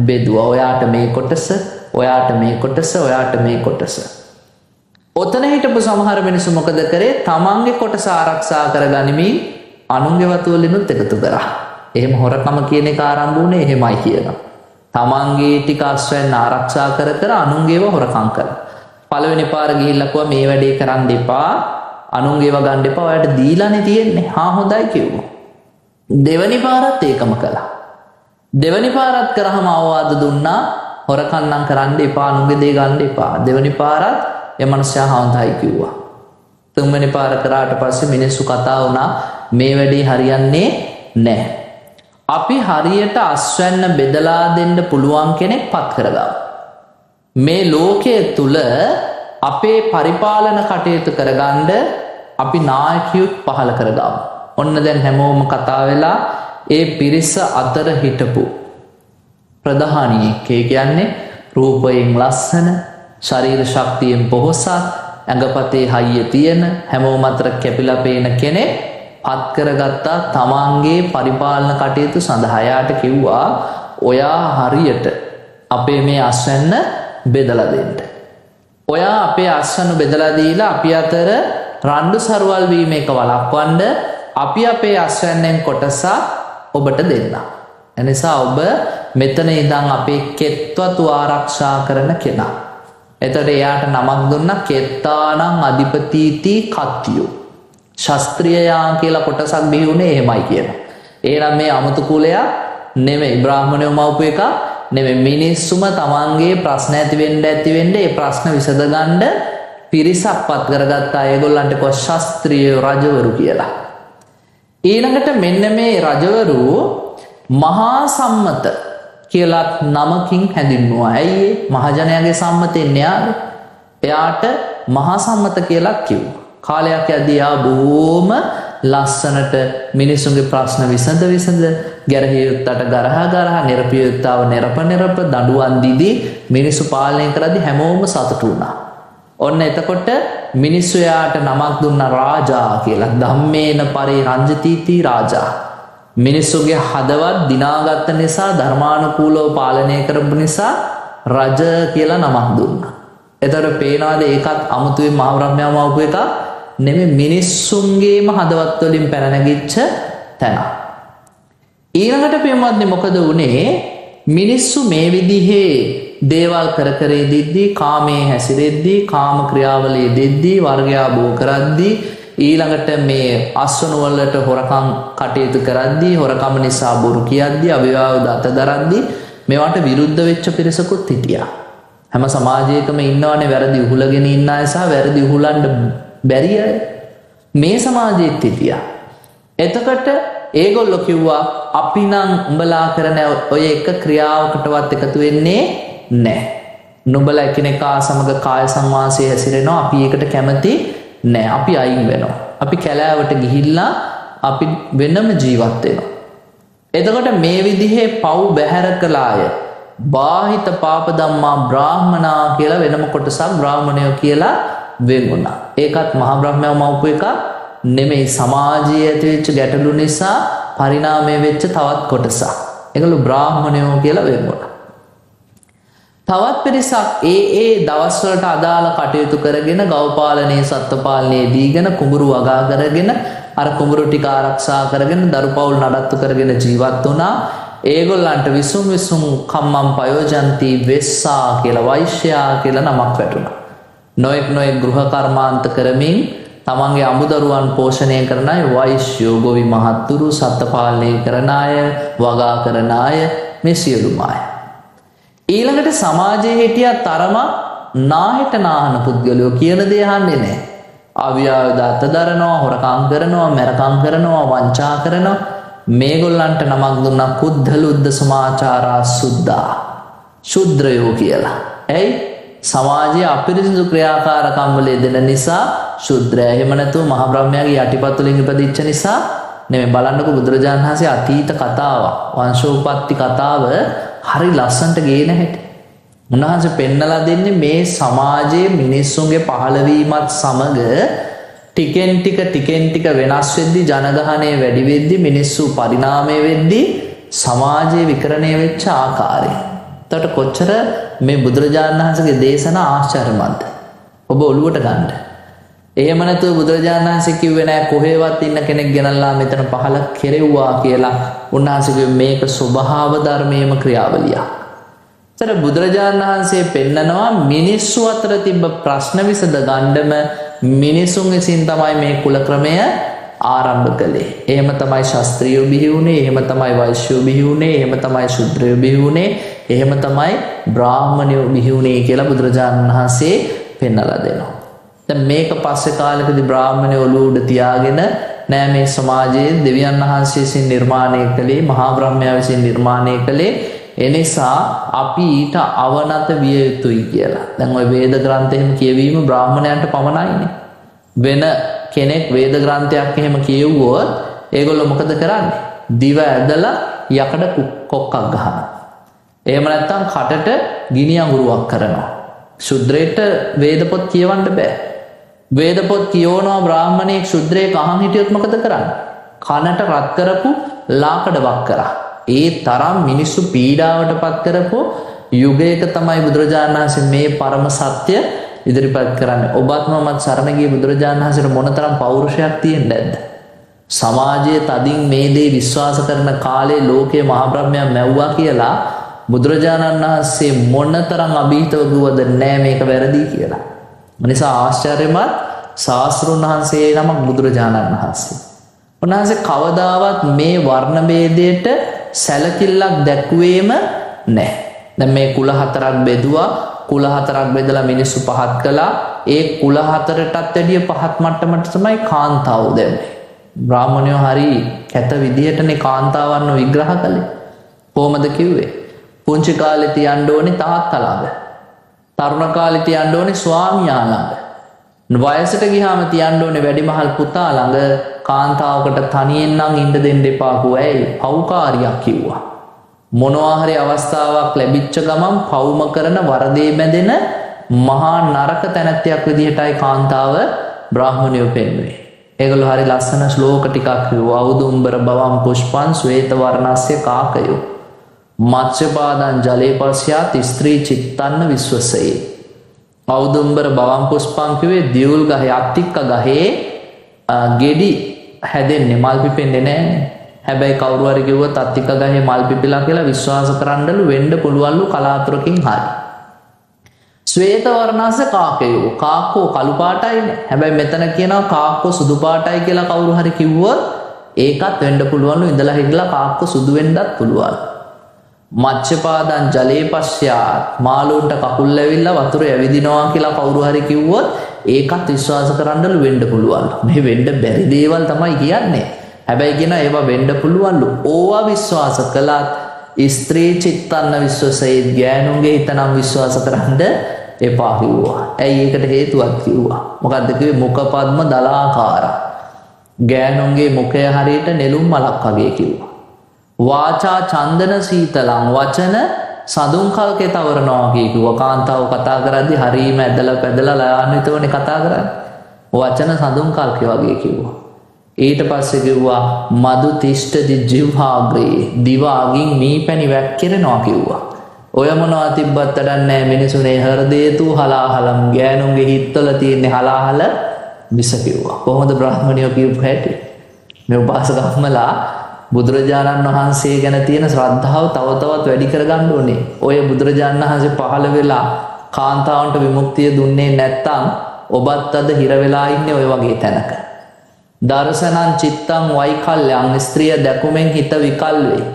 බෙදුවා. ඔයාට මේ කොටස, ඔයාට මේ කොටස, ඔයාට මේ කොටස. ඔතන හිටපු සමහර මිනිස්සු මොකද කරේ? තමන්ගේ කොටස ආරක්ෂා කරගනිමින් අනුන්ගේ වතු වලිනුත් එකතු කරා. එහෙම හොරකම කියන එක ආරම්භ වුණේ එහෙමයි කියනවා. තමන්ගේ ටික අස්වැන්න ආරක්ෂා කර කර අනුන්ගේව හොරකම් කරා. පළවෙනි පාර ගිහිල්ලා කිව්වා මේ වැඩේ කරන්න එපා. අනුන්ගේව ගන්න එපා. ඔයාලට දීලානේ තියෙන්නේ. හා හොඳයි කිව්වා. දෙවනි පාරත් ඒකම කළා. දෙවනි පාරත් කරාම අවවාද දුන්නා හොරකම් නම් කරන්න එපා, අනුන්ගේ දේ ගන්න එපා. දෙවනි පාරත් ඒ මනුස්සයා හොඳයි කිව්වා. තුන්වෙනි පාර කරාට පස්සේ මිනිස්සු කතා වුණා මේ වැඩේ හරියන්නේ නැහැ. අපි හරියට අස්වැන්න බෙදලා දෙන්න පුළුවන් කෙනෙක් පත් කරගමු. මේ ලෝකයේ තුල අපේ පරිපාලන කටයුතු කරගන්න අපි නායකයෙක් පහල කරගමු. ඔන්න දැන් හැමෝම කතා වෙලා ඒ පිරිස අතර හිටපු ප්‍රධානියෙක්. ඒ කියන්නේ රූපයෙන් ලස්සන, ශරීර ශක්තියෙන් පොහොසත්, ඇඟපතේ හයිය තියෙන, හැමෝම අතර කැපිලා පේන කෙනෙක් පත් කරගත්තා තමන්ගේ පරිපාලන කටයුතු සඳහා. යාට කිව්වා ඔයා හරියට අපේ මේ අස්වැන්න බෙදලා දෙන්න. ඔයා අපේ අස්වැන්න බෙදලා දීලා අපි අතර රණ්ඩු සරුවල් වීම එක වළක්වන්න අපි අපේ අස්වැන්නෙන් කොටසක් ඔබට දෙන්න. එනිසා ඔබ මෙතන ඉඳන් අපේ කෙත්වතු ආරක්ෂා කරන කෙනා. එතකොට එයාට නමක් දුන්නා කෙත්තානං අධිපතීති කත්තියෝ. ශාස්ත්‍රීයයා කියලා කොටසක් බිහි වුණේ එහෙමයි කියනවා. එහෙනම් මේ අමුතු කුලයක් නෙමෙයි, බ්‍රාහ්මණයෝ මවපු එක නෙමෙයි. මිනිස්සුම තමන්ගේ ප්‍රශ්න ඇති වෙන්න ඒ ප්‍රශ්න විසඳගන්න පිරිසක් පත් කරගත්තා. ඒගොල්ලන්ට කො ශාස්ත්‍රීය රජවරු කියලා. ඊළඟට මෙන්න මේ රජවරු මහා සම්මත කියලා නමකින් හැඳින්වුවා. ඇයි මහජනයාගේ සම්මතෙන් එයාට මහා සම්මත කියලා කිව්වා. කාලයක් යද්දී ආ බොහොම ලස්සනට මිනිසුන්ගේ ප්‍රශ්න විසඳ ගැරහිය යුත්තට ගරහා නිරපිය යුත්තාව නිරප දඬුවම් දීදී මිනිසු පාලනය කරද්දී හැමෝම සතුටු වුණා. ඔන්න එතකොට මිනිස්සු යාට නමක් දුන්න රාජා කියලා. ධම්මේන පරිරංජතිති රාජා. මිනිස්සුගේ හදවත් දිනාගත්ත නිසා ධර්මානුකූලව පාලනය කරපු නිසා රජ කියලා නමක් දුන්නා. එතකොට පේනවාද ඒකත් අමුතුවේ මහා බ්‍රහ්මයාම වපු එක නෙමෙයි මිනිස්සුන්ගේම හදවත් වලින් පැන නැගිච්ච තැන. ඊළඟට පින්වත්නි මොකද වුනේ? මිනිස්සු මේ විදිහේ දේවල් කර ඉදිද්දී කාමයේ හැසිරෙද්දී කාම ක්‍රියාවලිය දෙද්දී වර්ගයා බෝ කරද්දී ඊළඟට මේ අස්වනු වලට හොරකම් කටයුතු කරද්දී හොරකම නිසා බොරු කියද්දී අවිවාහ දත දරද්දී මේවට විරුද්ධ වෙච්ච පිරිසකුත් හිටියා. හැම සමාජයකම ඉන්නවනේ වැරදි උහුලගෙන ඉන්න අය සහ වැරදි උහුලන්න බැරි අය. මේ සමාජෙත් හිටියා. එතකොට ඒගොල්ලෝ කිව්වා අපි නම් උඹලා කරන ඔය එක ක්‍රියාවකටවත් එකතු වෙන්නේ නැහැ. නුඹලා එකිනෙකා සමග කාය සංවාසය හැසිරෙනවා. අපි ඒකට කැමති නැහැ. අපි අයින් වෙනවා. අපි කැලෑවට ගිහිල්ලා අපි වෙනම ජීවත් වෙනවා. එතකොට මේ විදිහේ පව් බැහැර කළාය. බාහිත පාප ධම්මා බ්‍රාහ්මනා කියලා වෙනම කොටසක් බ්‍රාහ්මණයෝ කියලා වෙන් වුණා. ඒකත් මහා බ්‍රහ්මයා මවපු එක නෙමෙයි. සමාජයේ ඇතිවෙච්ච ගැටලු නිසා පරිණාමය වෙච්ච තවත් කොටසක්. ඒගොල්ලෝ බ්‍රාහ්මණයෝ කියලා වෙන් වුණා. තවත් පිරිසක් ඒ දවස්වලට අදාළ කටයුතු කරගෙන ගව පාලනයේ සත්ත්ව පාලනයේ දීගෙන කුඹුරු වගා කරගෙන අර කුඹුරු ටික ආරක්ෂා කරගෙන දරු පවුල් නඩත්තු කරගෙන ජීවත් වුණා. ඒගොල්ලන්ට විසුම් කම්මම් පයෝජන්ති වෙස්සා කියලා වෛශ්‍යා කියලා නමක් වැටුණා. නොයෙක් ගෘහ කර්මාන්ත කරමින් තමන්ගේ අමුදරුවන් පෝෂණය කරන අය වෛශ්‍යෝ, ගොවි මහත්තුරු, සත්ත්ව පාලනය කරන අය, වගා කරන අය, මේ සියලුම අය. ඊළඟට සමාජයේ හිටියා තරම නාහෙට නාහන පුද්ගලයෝ කියන දේ අහන්නේ නැහැ. අවියාව දත දරනවා, හොරකම් කරනවා, මරකම් කරනවා, වංචා කරනවා. මේගොල්ලන්ට නමක් දුන්නා කුද්ධලුද්ද සමාචාරා සුද්ධා. ශුද්‍රයෝ කියලා. ඇයි? සමාජයේ අපිරිසිදු ක්‍රියාකාරකම් වල යෙදෙන නිසා ශුද්‍රය. එහෙම නැතුව මහා බ්‍රහ්මයාගේ යටිපතුලින් ඉපදිච්ච නිසා නෙමෙයි. බලන්නකෝ බුදුරජාණන් වහන්සේ අතීත කතාව, වංශෝපත්ති කතාව හරි ලස්සනට ගේන හැටි. උන්වහන්සේ පෙන්නලා දෙන්නේ මේ සමාජයේ මිනිස්සුන්ගේ පහළවීමත් සමග ටිකෙන් ටික වෙනස් වෙද්දී ජනගහනය වැඩි වෙද්දී මිනිස්සු පරිණාමය වෙද්දී සමාජයේ විකරණය වෙච්ච ආකාරය. එතකොට කොච්චර මේ බුදුරජාණන් වහන්සේගේ දේශනා ආශ්චර්යමත්ද? ඔබ ඔළුවට ගන්න. එහෙම නැතුව බුදුරජාණන් වහන්සේ කිව්වේ නෑ කොහෙවත් ඉන්න කෙනෙක් ගෙනල්ලා මෙතන පහල කෙරෙව්වා කියලා. උන්වහන්සේ කිව්වේ මේක ස්වභාව ධර්මයේම ක්‍රියාවලියක්. ඒතර බුදුරජාණන් වහන්සේ පෙන්නනවා මිනිස්සු අතර තිබ්බ ප්‍රශ්න විසඳ ගන්නම මිනිසුන් විසින් තමයි මේ කුල ක්‍රමය ආරම්භ කළේ. එහෙම තමයි ශාස්ත්‍රීයෝ බිහි වුණේ, එහෙම තමයි වෛශ්‍යෝ බිහි වුණේ, එහෙම තමයි ශුද්‍රයෝ බිහි වුණේ, එහෙම තමයි බ්‍රාහ්මණයෝ බිහි වුණේ කියලා බුදුරජාණන් වහන්සේ පෙන්නලා දෙනවා. දැන් මේක පස්සේ කාලෙකදී බ්‍රාහ්මණයෝ ඔළුව උඩ තියාගෙන නෑ මේ සමාජයේ දෙවියන් වහන්සේ විසින් නිර්මාණය කළේ, මහා බ්‍රහ්මයා විසින් නිර්මාණය කළේ, එනිසා අපි ඊට අවනත විය යුතුයි කියලා. දැන් ওই වේද ග්‍රන්ථ එහෙම කියවීම බ්‍රාහ්මණයන්ට පමණයිනේ. වෙන කෙනෙක් වේද ග්‍රන්ථයක් එහෙම කියවුවොත් ඒගොල්ලෝ මොකද කරන්නේ? දිව ඇදලා යකඩ කොක්කක් ගහනවා. එහෙම නැත්නම් කටට ගිනි අඟුරුවක් කරනවා. ශුද්‍රයට වේද පොත් කියවන්න බෑ. වේද පොත් කියවනවා බ්‍රාහ්මණයෙක් ශුද්‍රයෙක් අහන් හිටියොත් මොකද කරන්නේ? කනට රත් කරපු ලාකඩ වක් කරා. ඒ තරම් මිනිස්සු පීඩාවට පත් කරපු යුගයක තමයි බුදුරජාණන් වහන්සේ මේ පරම සත්‍ය ඉදිරිපත් කරන්නේ. ඔබත් මමත් සරණ ගිය බුදුරජාණන් වහන්සේට මොනතරම් පෞරුෂයක් තියෙන්නේ නැද්ද? සමාජයේ තදින් මේ දේ විශ්වාස කරන කාලේ ලෝකයේ මහා බ්‍රහ්මයා මැව්වා කියලා බුදුරජාණන් වහන්සේ මොනතරම් අභීතව ගුවද නෑ මේක වැරදි කියලා. නිසා ආශ්චර්යමත් ශාස්ත්‍රුන් වහන්සේ නමක් බුදුරජාණන් වහන්සේ. උන්වහන්සේ කවදාවත් මේ වර්ණ ભેදයට සැලකිල්ලක් දැක්ුවේම නැහැ. දැන් මේ කුල හතරක් බෙදුවා. කුල හතරක් බෙදලා මිනිස්සු පහත් කළා. ඒ කුල හතරටත් වැඩිය පහත් මට්ටමට තමයි කාන්තාව දැම්මේ. බ්‍රාහ්මණයෝ හරි කැත විදිහටනේ කාන්තාවන්ව විග්‍රහ කළේ. කොහොමද කිව්වේ? පුංචි කාලේ තියන්න ඕනේ තාත්තා ළඟ. තරුණ කාලේ තියන්න ඕනේ ස්වාමියා ළඟ. වයසට ගියාම තියන්න ඕනේ වැඩිමහල් පුතා ළඟ. කාන්තාවකට තනියෙන් නම් ඉන්න දෙන්න එපා කිව්වයි පව්කාරියක් කිව්වා. මොනවා හරි අවස්ථාවක් ලැබිච්ච ගමන් පවුම කරන වරදේ බැඳෙන මහා නරක තැනැත්තියක් විදිහටයි කාන්තාව බ්‍රාහ්මණයෝ පෙන්වුවේ. ඒගොල්ලෝ හරි ලස්සන ශ්ලෝක ටිකක් කිව්වා. අවුදුම්බර බවම් පුෂ්පං ශ්වේත වර්ණස්ය කාකයෝ මත්ස්‍යපාදං ජලේ පස්යාත් ස්ත්‍රී චිත්තන්න විශ්වසයේ. අවුදුම්බර බවම් පුෂ්පං කිව්වේ දියුල් ගහේ අත්තික්ක ගහේ ගෙඩි හැදෙන්නේ මල් පිපෙන්නේ නැහැ. හැබැයි කවුරු හරි කිව්වොත් අත්තික ගහේ මල් පිපිලා කියලා විශ්වාස කරන්නලු වෙන්න පුළුවන්ලු කලාතුරකින් හරි. ශ්වේත වර්ණස්ස කාකයෝ කාක්කෝ කළු පාටයිනේ. හැබැයි මෙතන කියනවා කාක්කෝ සුදු පාටයි කියලා කවුරු හරි කිව්වොත් ඒකත් වෙන්න පුළුවන්ලු ඉඳලා හිටලා කාක්කෝ සුදු වෙන්නත් පුළුවන්. මත්ස්‍යපාදං ජලේ පස්යාත් මාළුන්ට කකුල් ඇවිල්ලා වතුර ඇවිදිනවා කියලා කවුරු හරි කිව්වොත් ඒකත් විශ්වාස කරන්නලු වෙන්න පුළුවන්. මේ වෙන්න බැරි දේවල් තමයි කියන්නේ. හැබැයි කියන ඒවා වෙන්න පුළුවන්ලු. ඕවා විශ්වාස කළත් ස්ත්‍රී චිත්තන්න විශ්වසයේ ගෑනුන්ගේ හිතනම් විශ්වාස කරන්න එපා කිව්වා. ඇයි ඒකට හේතුවක් කිව්වා. මොකද්ද කිව්වේ? මුඛ පද්ම දලාකාර. ගෑනුන්ගේ මුඛය හරියට නෙළුම් මලක් වගේ කිව්වා. වාචා චන්දන සීතලං වචන සඳුන් කල්කේ තවරනවා කිව්වා. කාන්තාව කතා කරද්දී හරීම ඇදලා පැදලා ලාන්විතවනේ කතා කරන්නේ. වචන සඳුන් කල්කේ වගේ කිව්වා. ඊට පස්සේ කිව්වා මදු තිෂ්ඨති ජිව්හාග්‍රේ දිවාගින් මීපැණි වැක්කිරෙනවා කිව්වා. ඔය මොනවා තිබ්බත් වැඩක් නැහැ මිනිසුනේ හෘදේතු හලාහලම් ගෑනුන්ගේ හිතවල තියෙන හලාහල විස කිව්වා. කොහොමද බ්‍රාහ්මණයෝ කියපු හැටි? මේ උපාසකම්මලා බුදුරජාණන් වහන්සේ ගැන තියෙන ශ්‍රද්ධාව තව තවත් වැඩි කරගන්න ඕනේ. ඔය බුදුරජාණන් වහන්සේ පහළ වෙලා කාන්තාවන්ට විමුක්තිය දුන්නේ නැත්තම් ඔබත් අද හිර වෙලා ඉන්නේ ඔය වගේ තැනක. දර්ශනං චිත්තං වෛකල්‍යං ස්ත්‍රිය දැකුමෙන් හිත විකල් වේ.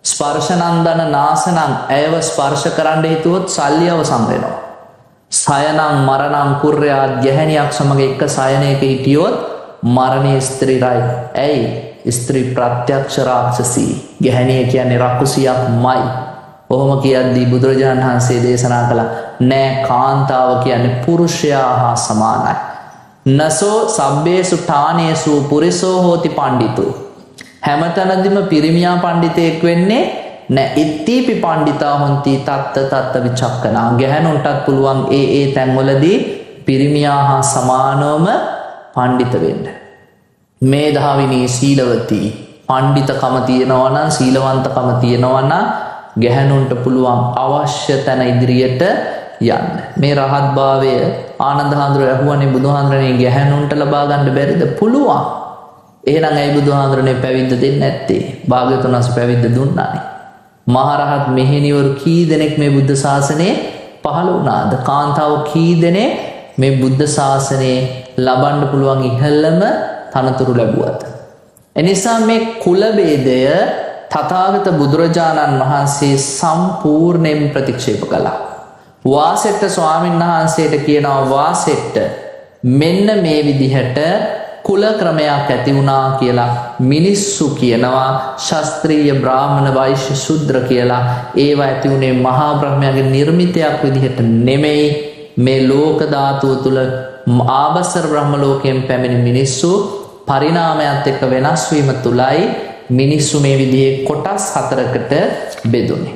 ස්පර්ශනන්දන නාසනං ඇයව ස්පර්ශ කරන්න හිතුවොත් සල්ලි අවසන් වෙනවා. සයනං මරණං කුර්යාත් ගැහැණියක් සමග එක්ක සයනයක හිටියොත් මරණය ස්ත්‍රීරයි. ඇයි? ස්ත්‍රී ප්‍රත්‍යක්ෂ රාක්ෂසී. ගැහැණිය කියන්නේ රකුසියක්මයි. ඔහොම කියද්දී බුදුරජාණන් වහන්සේ දේශනා කළා නෑ කාන්තාව කියන්නේ පුරුෂයා හා සමානයි. නසෝ සබ්බේසු ඨානේසු පුරිසෝ හෝති පණ්ඩිතෝ. හැමතැනදීම පිරිමියා පණ්ඩිතෙක් වෙන්නේ නෑ. ඉත්තීපි පණ්ඩිතා හොන්ති තත්ත තත්ත විචක්කනා. ගැහැණුන්ටත් පුළුවන් ඒ තැන්වලදී පිරිමියා හා සමානවම පණ්ඩිත වෙන්න. මේධාවිනී සීලවතී පණ්ඩිතකම තියෙනවා නම් සීලවන්තකම තියෙනවා නම් ගැහැණුන්ට පුළුවන් අවශ්‍ය තැන ඉදිරියට යන්න. මේ රහත් භාවය ආනන්ද හාමුදුරුවෝ අහුවනේ බුදුහාමුදුරනේ ගැහැණුන්ට ලබා ගන්න බැරිද? පුළුවන්. එහෙනම් ඇයි බුදුහාමුදුරනේ පැවිද්ද දෙන්නේ නැත්තේ? භාග්‍යවතුන් වහන්සේ පැවිද්ද දුන්නානේ. මහරහත් මෙහෙණිවරු කී දෙනෙක් මේ බුද්ධ ශාසනයේ පහළ වුණාද? කාන්තාව කී දෙනෙක් මේ බුද්ධ ශාසනයේ ලබන්න පුළුවන් ඉහළම තනතුරු ලැබුවද? එනිසා මේ කුල ભેදය තථාගත බුදුරජාණන් වහන්සේ සම්පූර්ණයෙන් ප්‍රතික්ෂේප කළා. වාසෙට්ට ස්වාමීන් වහන්සේට කියනවා වාසෙට්ට මෙන්න මේ විදිහට කුල ක්‍රමයක් ඇති වුණා කියලා මිනිස්සු කියනවා. ශාස්ත්‍රීය බ්‍රාහ්මණ වෛශ්‍ය ශුද්‍ර කියලා ඒවා ඇති වුණේ මහා බ්‍රහ්මයාගේ නිර්මිතයක් විදිහට නෙමෙයි. මේ ලෝක ධාතුව තුල ආභස්සර බ්‍රහ්ම ලෝකයෙන් පැමිණි මිනිස්සු පරිණාමයත් එක්ක වෙනස් වීම තුලයි මිනිස්සු මේ විදිහේ කොටස් හතරකට බෙදුනේ.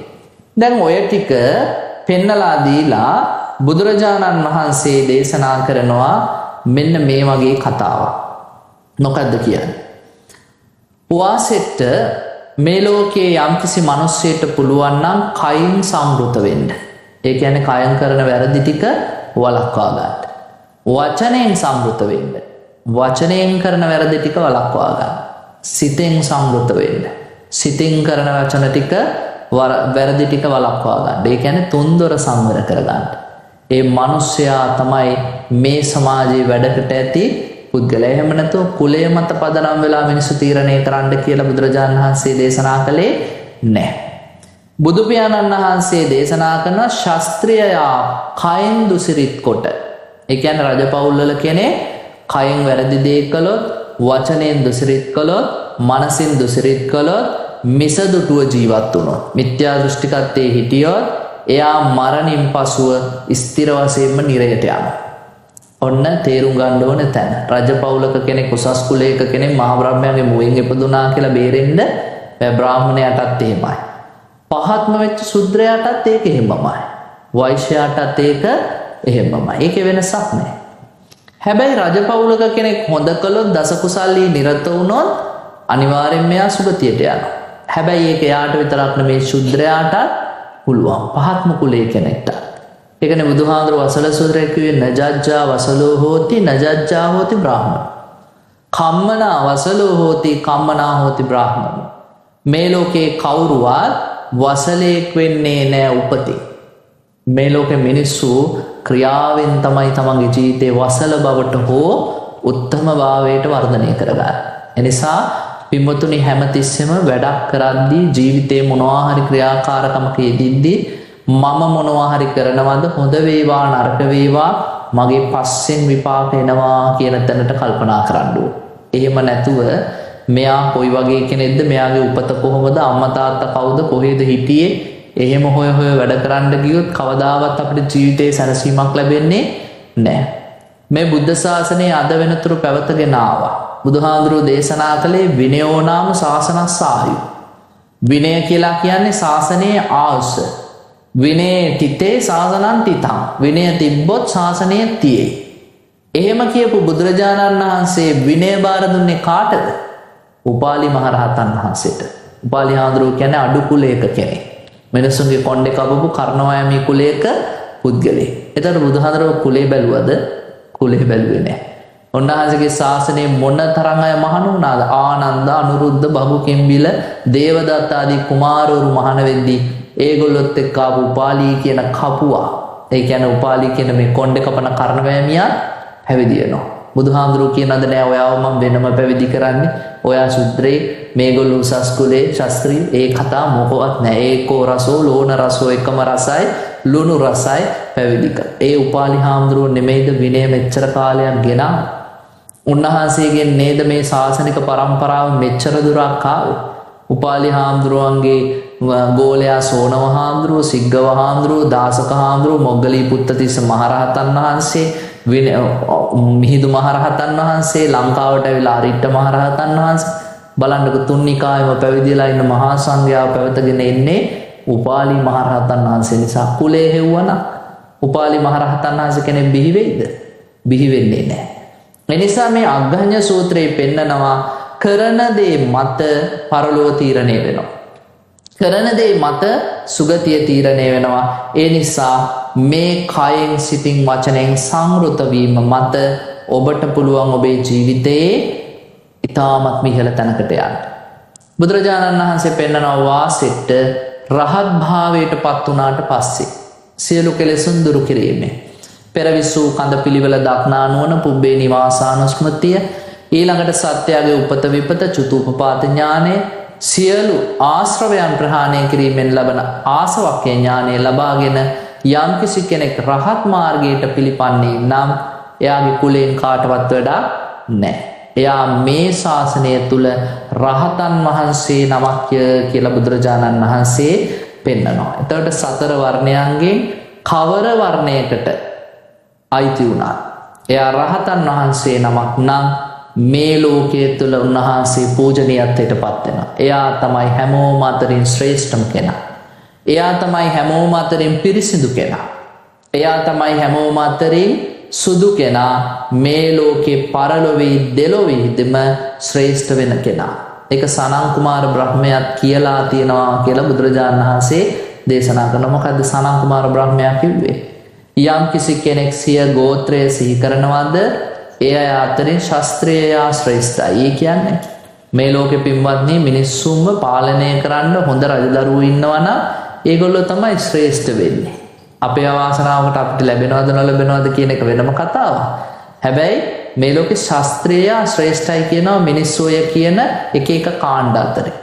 දැන් ඔය ටික පෙන්නලා දීලා බුදුරජාණන් වහන්සේ දේශනා කරනවා මෙන්න මේ වගේ කතාවක්. මොකද්ද කියන්නේ? වාසෙට්ට මේ ලෝකයේ යම්කිසි මිනිස්සෙට පුළුවන් නම් කයින් සම්ෘත වෙන්න. ඒ කියන්නේ කයන් කරන වැරදි ටික වළක්වා ගන්න. වචනයෙන් සම්ෘත වෙන්න. වචනයෙන් කරන වැරදි ටික වළක්වා ගන්න. සිතෙන් සම්ෘත වෙන්න. සිතෙන් කරන වචන ටික වැරදි ටික වළක්වා ගන්න. ඒ කියන්නේ තුන්දොර සංවර කර ගන්න. ඒ මිනිසයා තමයි මේ සමාජයේ වැඩකට ඇති පුද්ගලයා. එහෙම නැතුව කුලය මත පදනම් වෙලා මිනිස්සු තීරණය කරන්න කියලා බුදුරජාණන් වහන්සේ දේශනා කළේ නැහැ. බුදු පියාණන් වහන්සේ දේශනා කරන ශාස්ත්‍රීයයා කයෙන් දුසිරිත කොට. ඒ කියන්නේ රජපෞල්වල කෙනෙක් කයෙන් වැරදි දේ කළොත්, වචනයෙන් දුසිරිත කළොත්, මනසින් දුසිරිත කළොත්, මිසදුටුව ජීවත් වුණොත්, මිත්‍යා දෘෂ්ටිකත්වයේ හිටියොත් එයා මරණින් පසුව ස්ථිර වශයෙන්ම නිරයට යනවා. ඔන්න තේරුම් ගන්න ඕන තැන. රජපෞලක කෙනෙක්, උසස් කුලයක කෙනෙක් මහා බ්‍රහ්මයාගේ මුවෙන් ඉපදුනා කියලා බේරෙන්න බෑ. බ්‍රාහ්මණයාටත් එහෙමයි. පහත්ම වෙච්ච ශුද්‍රයාටත් ඒක එහෙමමයි. වෛශ්‍යයාටත් ඒක එහෙමමයි. ඒකේ වෙනසක් නැහැ. හැබැයි රජපෞලක කෙනෙක් හොඳ කළොත්, දස කුසල්ලී නිරත වුණොත් අනිවාර්යෙන්ම මෙයා සුගතියට යනවා. හැබැයි ඒක එයාට විතරක් නෙමෙයි, ශුද්‍රයාටත් පුළුවන්. පහත්ම කුලයේ කෙනෙක්ට. ඒකනේ බුදුහාඳුර වසල සූත්‍රයේ කිව්වේ නජජ්ජා වසලෝ හෝති නජජ්ජා හෝති බ්‍රාහ්මණ. කම්මනා වසලෝ හෝති කම්මනා හෝති බ්‍රාහ්මණ. මේ ලෝකේ කවුරුවත් වසලෙක් වෙන්නේ නැහැ උපතින්. මේ ලෝකේ මිනිස්සු ක්‍රියාවෙන් තමයි තමන්ගේ ජීවිතේ වසල බවට හෝ උත්තම භාවයට වර්ධනය කරගන්නේ. එනිසා පින්වතුනි හැමතිස්සෙම වැඩක් කරද්දී ජීවිතේ මොනවා හරි ක්‍රියාකාරකමක යෙදිද්දී මම මොනවා හරි කරනවද, හොඳ වේවා නරක වේවා, මගේ පස්සෙන් විපාක එනවා කියන තැනට කල්පනා කරන්න ඕනේ. එහෙම නැතුව මෙයා කොයි වගේ කෙනෙක්ද, මෙයාගේ උපත කොහොමද, අම්මා තාත්තා කවුද, කොහෙද හිටියේ, එහෙම හොය වැඩ කරන්න ගියොත් කවදාවත් අපිට ජීවිතේ සැනසීමක් ලැබෙන්නේ නැහැ. මේ බුද්ධ ශාසනය අද වෙනතුරු පැවතගෙන ආවා. බුදුහාඳුරෝ දේශනා කළේ විනයෝ නාම ශාසනස්සායු. විනය කියලා කියන්නේ ශාසනයේ ආයුෂ. විනයේ තිතේ ශාසනං තිතං. විනය තිබ්බොත් ශාසනය තියෙයි. එහෙම කියපු බුදුරජාණන් වහන්සේ විනය බාර දුන්නේ කාටද? උපාලි මහරහතන් වහන්සේට. උපාලි හාමුදුරුවෝ කියන්නේ අඩු කුලයක කෙනෙක්. මිනිසුන්ගේ කොණ්ඩේ කපපු කර්ණවයමී කුලයක පුද්ගලෙක්. එතකොට බුදුහාමුදුරුවෝ කුලේ බැලුවද? කුලේ බැලුවේ නැහැ. උන්වහන්සේගේ ශාසනයේ මොන තරම් අය මහණ වුණාද? ආනන්ද, අනුරුද්ධ, බහු කිම්බිල, දේවදත්ත ආදී කුමාරවරු මහණ වෙද්දී ඒගොල්ලොත් එක්ක ආපු උපාලි කියන කපුවා, ඒ කියන්නේ උපාලි කියන මේ කොණ්ඩේ කපන කර්ණවැමියා පැවිදි වෙනවා. බුදුහාමුදුරුවෝ කියනද නෑ ඔයාව මම වෙනම පැවිදි කරන්නේ, ඔයා ශුද්‍රේ, මේගොල්ලෝ උසස් කුලේ ශාස්ත්‍රී, ඒ කතා මොකවත් නෑ. ඒකෝ රසෝ ලෝණ රසෝ එකම රසයි, ලුණු රසයි පැවිදි කර. ඒ උපාලි හාමුදුරුවෝ නෙමෙයිද විනය මෙච්චර කාලයක් ගෙනා? උන්වහන්සේගෙන් නේද මේ ශාසනික පරම්පරාව මෙච්චර දුරක් ආවේ? උපාලි හාමුදුරුවන්ගේ ගෝලයා සෝනව හාමුදුරුවෝ, සිග්ගව හාමුදුරුවෝ, දාසක හාමුදුරුවෝ, මොග්ගලී පුත්තතිස්ස මහරහතන් වහන්සේ, මිහිඳු මහරහතන් වහන්සේ, ලංකාවට ඇවිල්ලා අරිට්ඨ මහරහතන් වහන්සේ, බලන්නකො තුන්නිකායම පැවිදිලා ඉන්න මහා සංඝයා පැවතගෙන ඉන්නේ උපාලි මහරහතන් වහන්සේ නිසා. කුලේ හෙව්වනම් උපාලි මහරහතන් වහන්සේ කෙනෙක් බිහි වෙයිද? බිහි වෙන්නේ නැහැ. එනිසා මේ අග්ගඤ්ඤ සූත්‍රයේ පෙන්නනවා කරන දේ මත පරලෝක තීරණය වෙනවා. කරන දේ මත සුගතිය තීරණය වෙනවා. ඒ නිසා මේ කයෙන් සිතින් වචනයෙන් සංවෘත වීම මත ඔබට පුළුවන් ඔබේ ජීවිතයේ ඊටමත් ඉහළ තැනකට යන්න. බුදුරජාණන් වහන්සේ පෙන්නනවා වාසෙට රහත් භාවයට පත් වුණාට පස්සේ සියලු කෙලෙසුන් දුරු කිරීමේ පෙරවිසූ කඳ පිළිවෙල දක්නා නුවණ, පුබ්බේ නිවාසානුස්මෘතිය, ඊළඟට සත්‍යයේ උපත විපත, චුතූපපාත ඥානය, සියලු ආශ්‍රවයන් ප්‍රහාණය කිරීමෙන් ලබන ආසවක්ඛ්‍ය ඥානය ලබාගෙන යම්කිසි කෙනෙක් රහත් මාර්ගයට පිළිපන්නේ නම් එයාගේ කුලයෙන් කාටවත් වඩා නැහැ. එයා මේ ශාසනය තුල රහතන් වහන්සේ නමක් කියලා බුදුරජාණන් වහන්සේ පෙන්නනවා. එතකොට සතර වර්ණයන්ගෙන් කවර වර්ණයකට අයිති වුණා? එයා රහතන් වහන්සේ නමක් නම් මේ ලෝකයේ තුල උන්වහන්සේ පූජනීයත්වයටපත් වෙනවා. එයා තමයි හැමෝම අතරින් ශ්‍රේෂ්ඨම කෙනා. එයා තමයි හැමෝම අතරින් පිරිසිදු කෙනා. එයා තමයි හැමෝම අතරින් සුදු කෙනා. මේ ලෝකේ පරලොවේ දෙලොවේදීම ශ්‍රේෂ්ඨ වෙන කෙනා. ඒක සනන් කුමාර බ්‍රහ්මයාත් කියලා තියෙනවා කියලා බුදුරජාණන් වහන්සේ දේශනා කරනවා. මොකද්ද සනන් කුමාර බ්‍රහ්මයා කිව්වේ? යම් කිසි කෙනෙක් සිය ගෝත්‍රය සිහි කරනවද ඒ අතරින් ශාස්ත්‍රීය ශ්‍රේෂ්ඨයි. ඒ කියන්නේ මේ ලෝකෙ පින්වත්නි මිනිස්සුන්ව පාලනය කරන්න හොඳ රජදරුවෝ ඉන්නවා නම් ඒගොල්ලෝ තමයි ශ්‍රේෂ්ඨ වෙන්නේ. අපේ අවාසනාවකට අපිට ලැබෙනවද නොලැබෙනවද කියන එක වෙනම කතාවක්. හැබැයි මේ ලෝකේ ශාස්ත්‍රීය ශ්‍රේෂ්ඨයි කියනවා මිනිස්සුය කියන එක එක කාණ්ඩ අතරේ.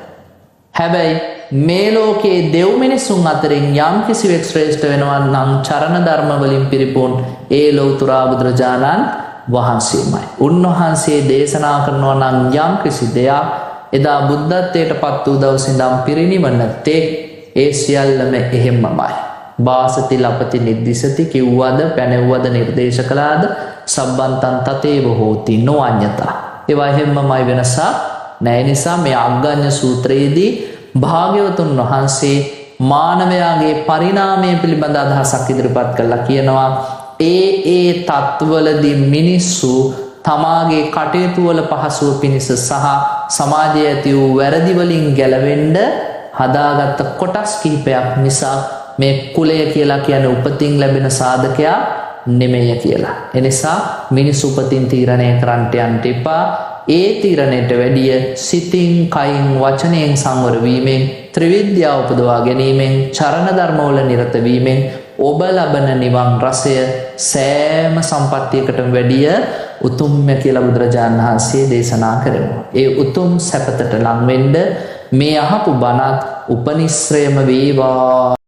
හැබැයි මේ ලෝකයේ දෙව් මිනිසුන් අතරින් යම් කිසිවෙක් ශ්‍රේෂ්ඨ වෙනවා නම් චරණ ධර්ම වලින් පිරිපුන් ඒ ලෞතර බුදුරජාණන් වහන්සේමයි. උන්වහන්සේ දේශනා කරනවා නම් යම් කිසි දෙයක් එදා බුද්ධත්වයට පත් වූ දවසේ ඉඳන් පිරිනිවන තෙක් ඒ සියල්ලම එහෙම්මමයි. වාසති ලපති නිද්දිසති කිව්වද පැනෙව්වද නිර්දේශ කළාද සබ්බන්තං තතේව හෝති නොඅඤ්ඤතා. ඒවා එහෙම්මමයි වෙනසක් නැහැ. නිසා මේ අග්ගඤ්ඤ සූත්‍රයේදී භාග්‍යවතුන් වහන්සේ මානවයාගේ පරිණාමය පිළිබඳ අදහසක් ඉදිරිපත් කළා කියනවා. ඒ තත්වලදී මිනිස්සු තමාගේ කටයුතු වල පහසුව පිණිස සහ සමාජයේ ඇති වූ වැරදි වලින් ගැලවෙන්න හදාගත්ත කොටස් කිහිපයක් නිසා මේ කුලය කියලා කියන්නේ උපතින් ලැබෙන සාධකයක් නෙමෙයි කියලා. එනිසා මිනිස් උපතින් තීරණය කරන්නට යන්න එපා. ඒ තීරණයට වැඩිය සිතින්, කයින්, වචනයෙන් සංවර වීමෙන්, ත්‍රිවිද්‍යාව උපදවා ගැනීමෙන්, චරණ ධර්මවල නිරත වීමෙන් ඔබ ලබන නිවන් රසය සෑම සම්පත්තියකටම වැඩිය උතුම්ය කියලා බුදුරජාණන් වහන්සේ දේශනා කරනවා. ඒ උතුම් සැපතට ලං වෙන්න මේ අහපු බණත් උපනිශ්‍රයම වේවා.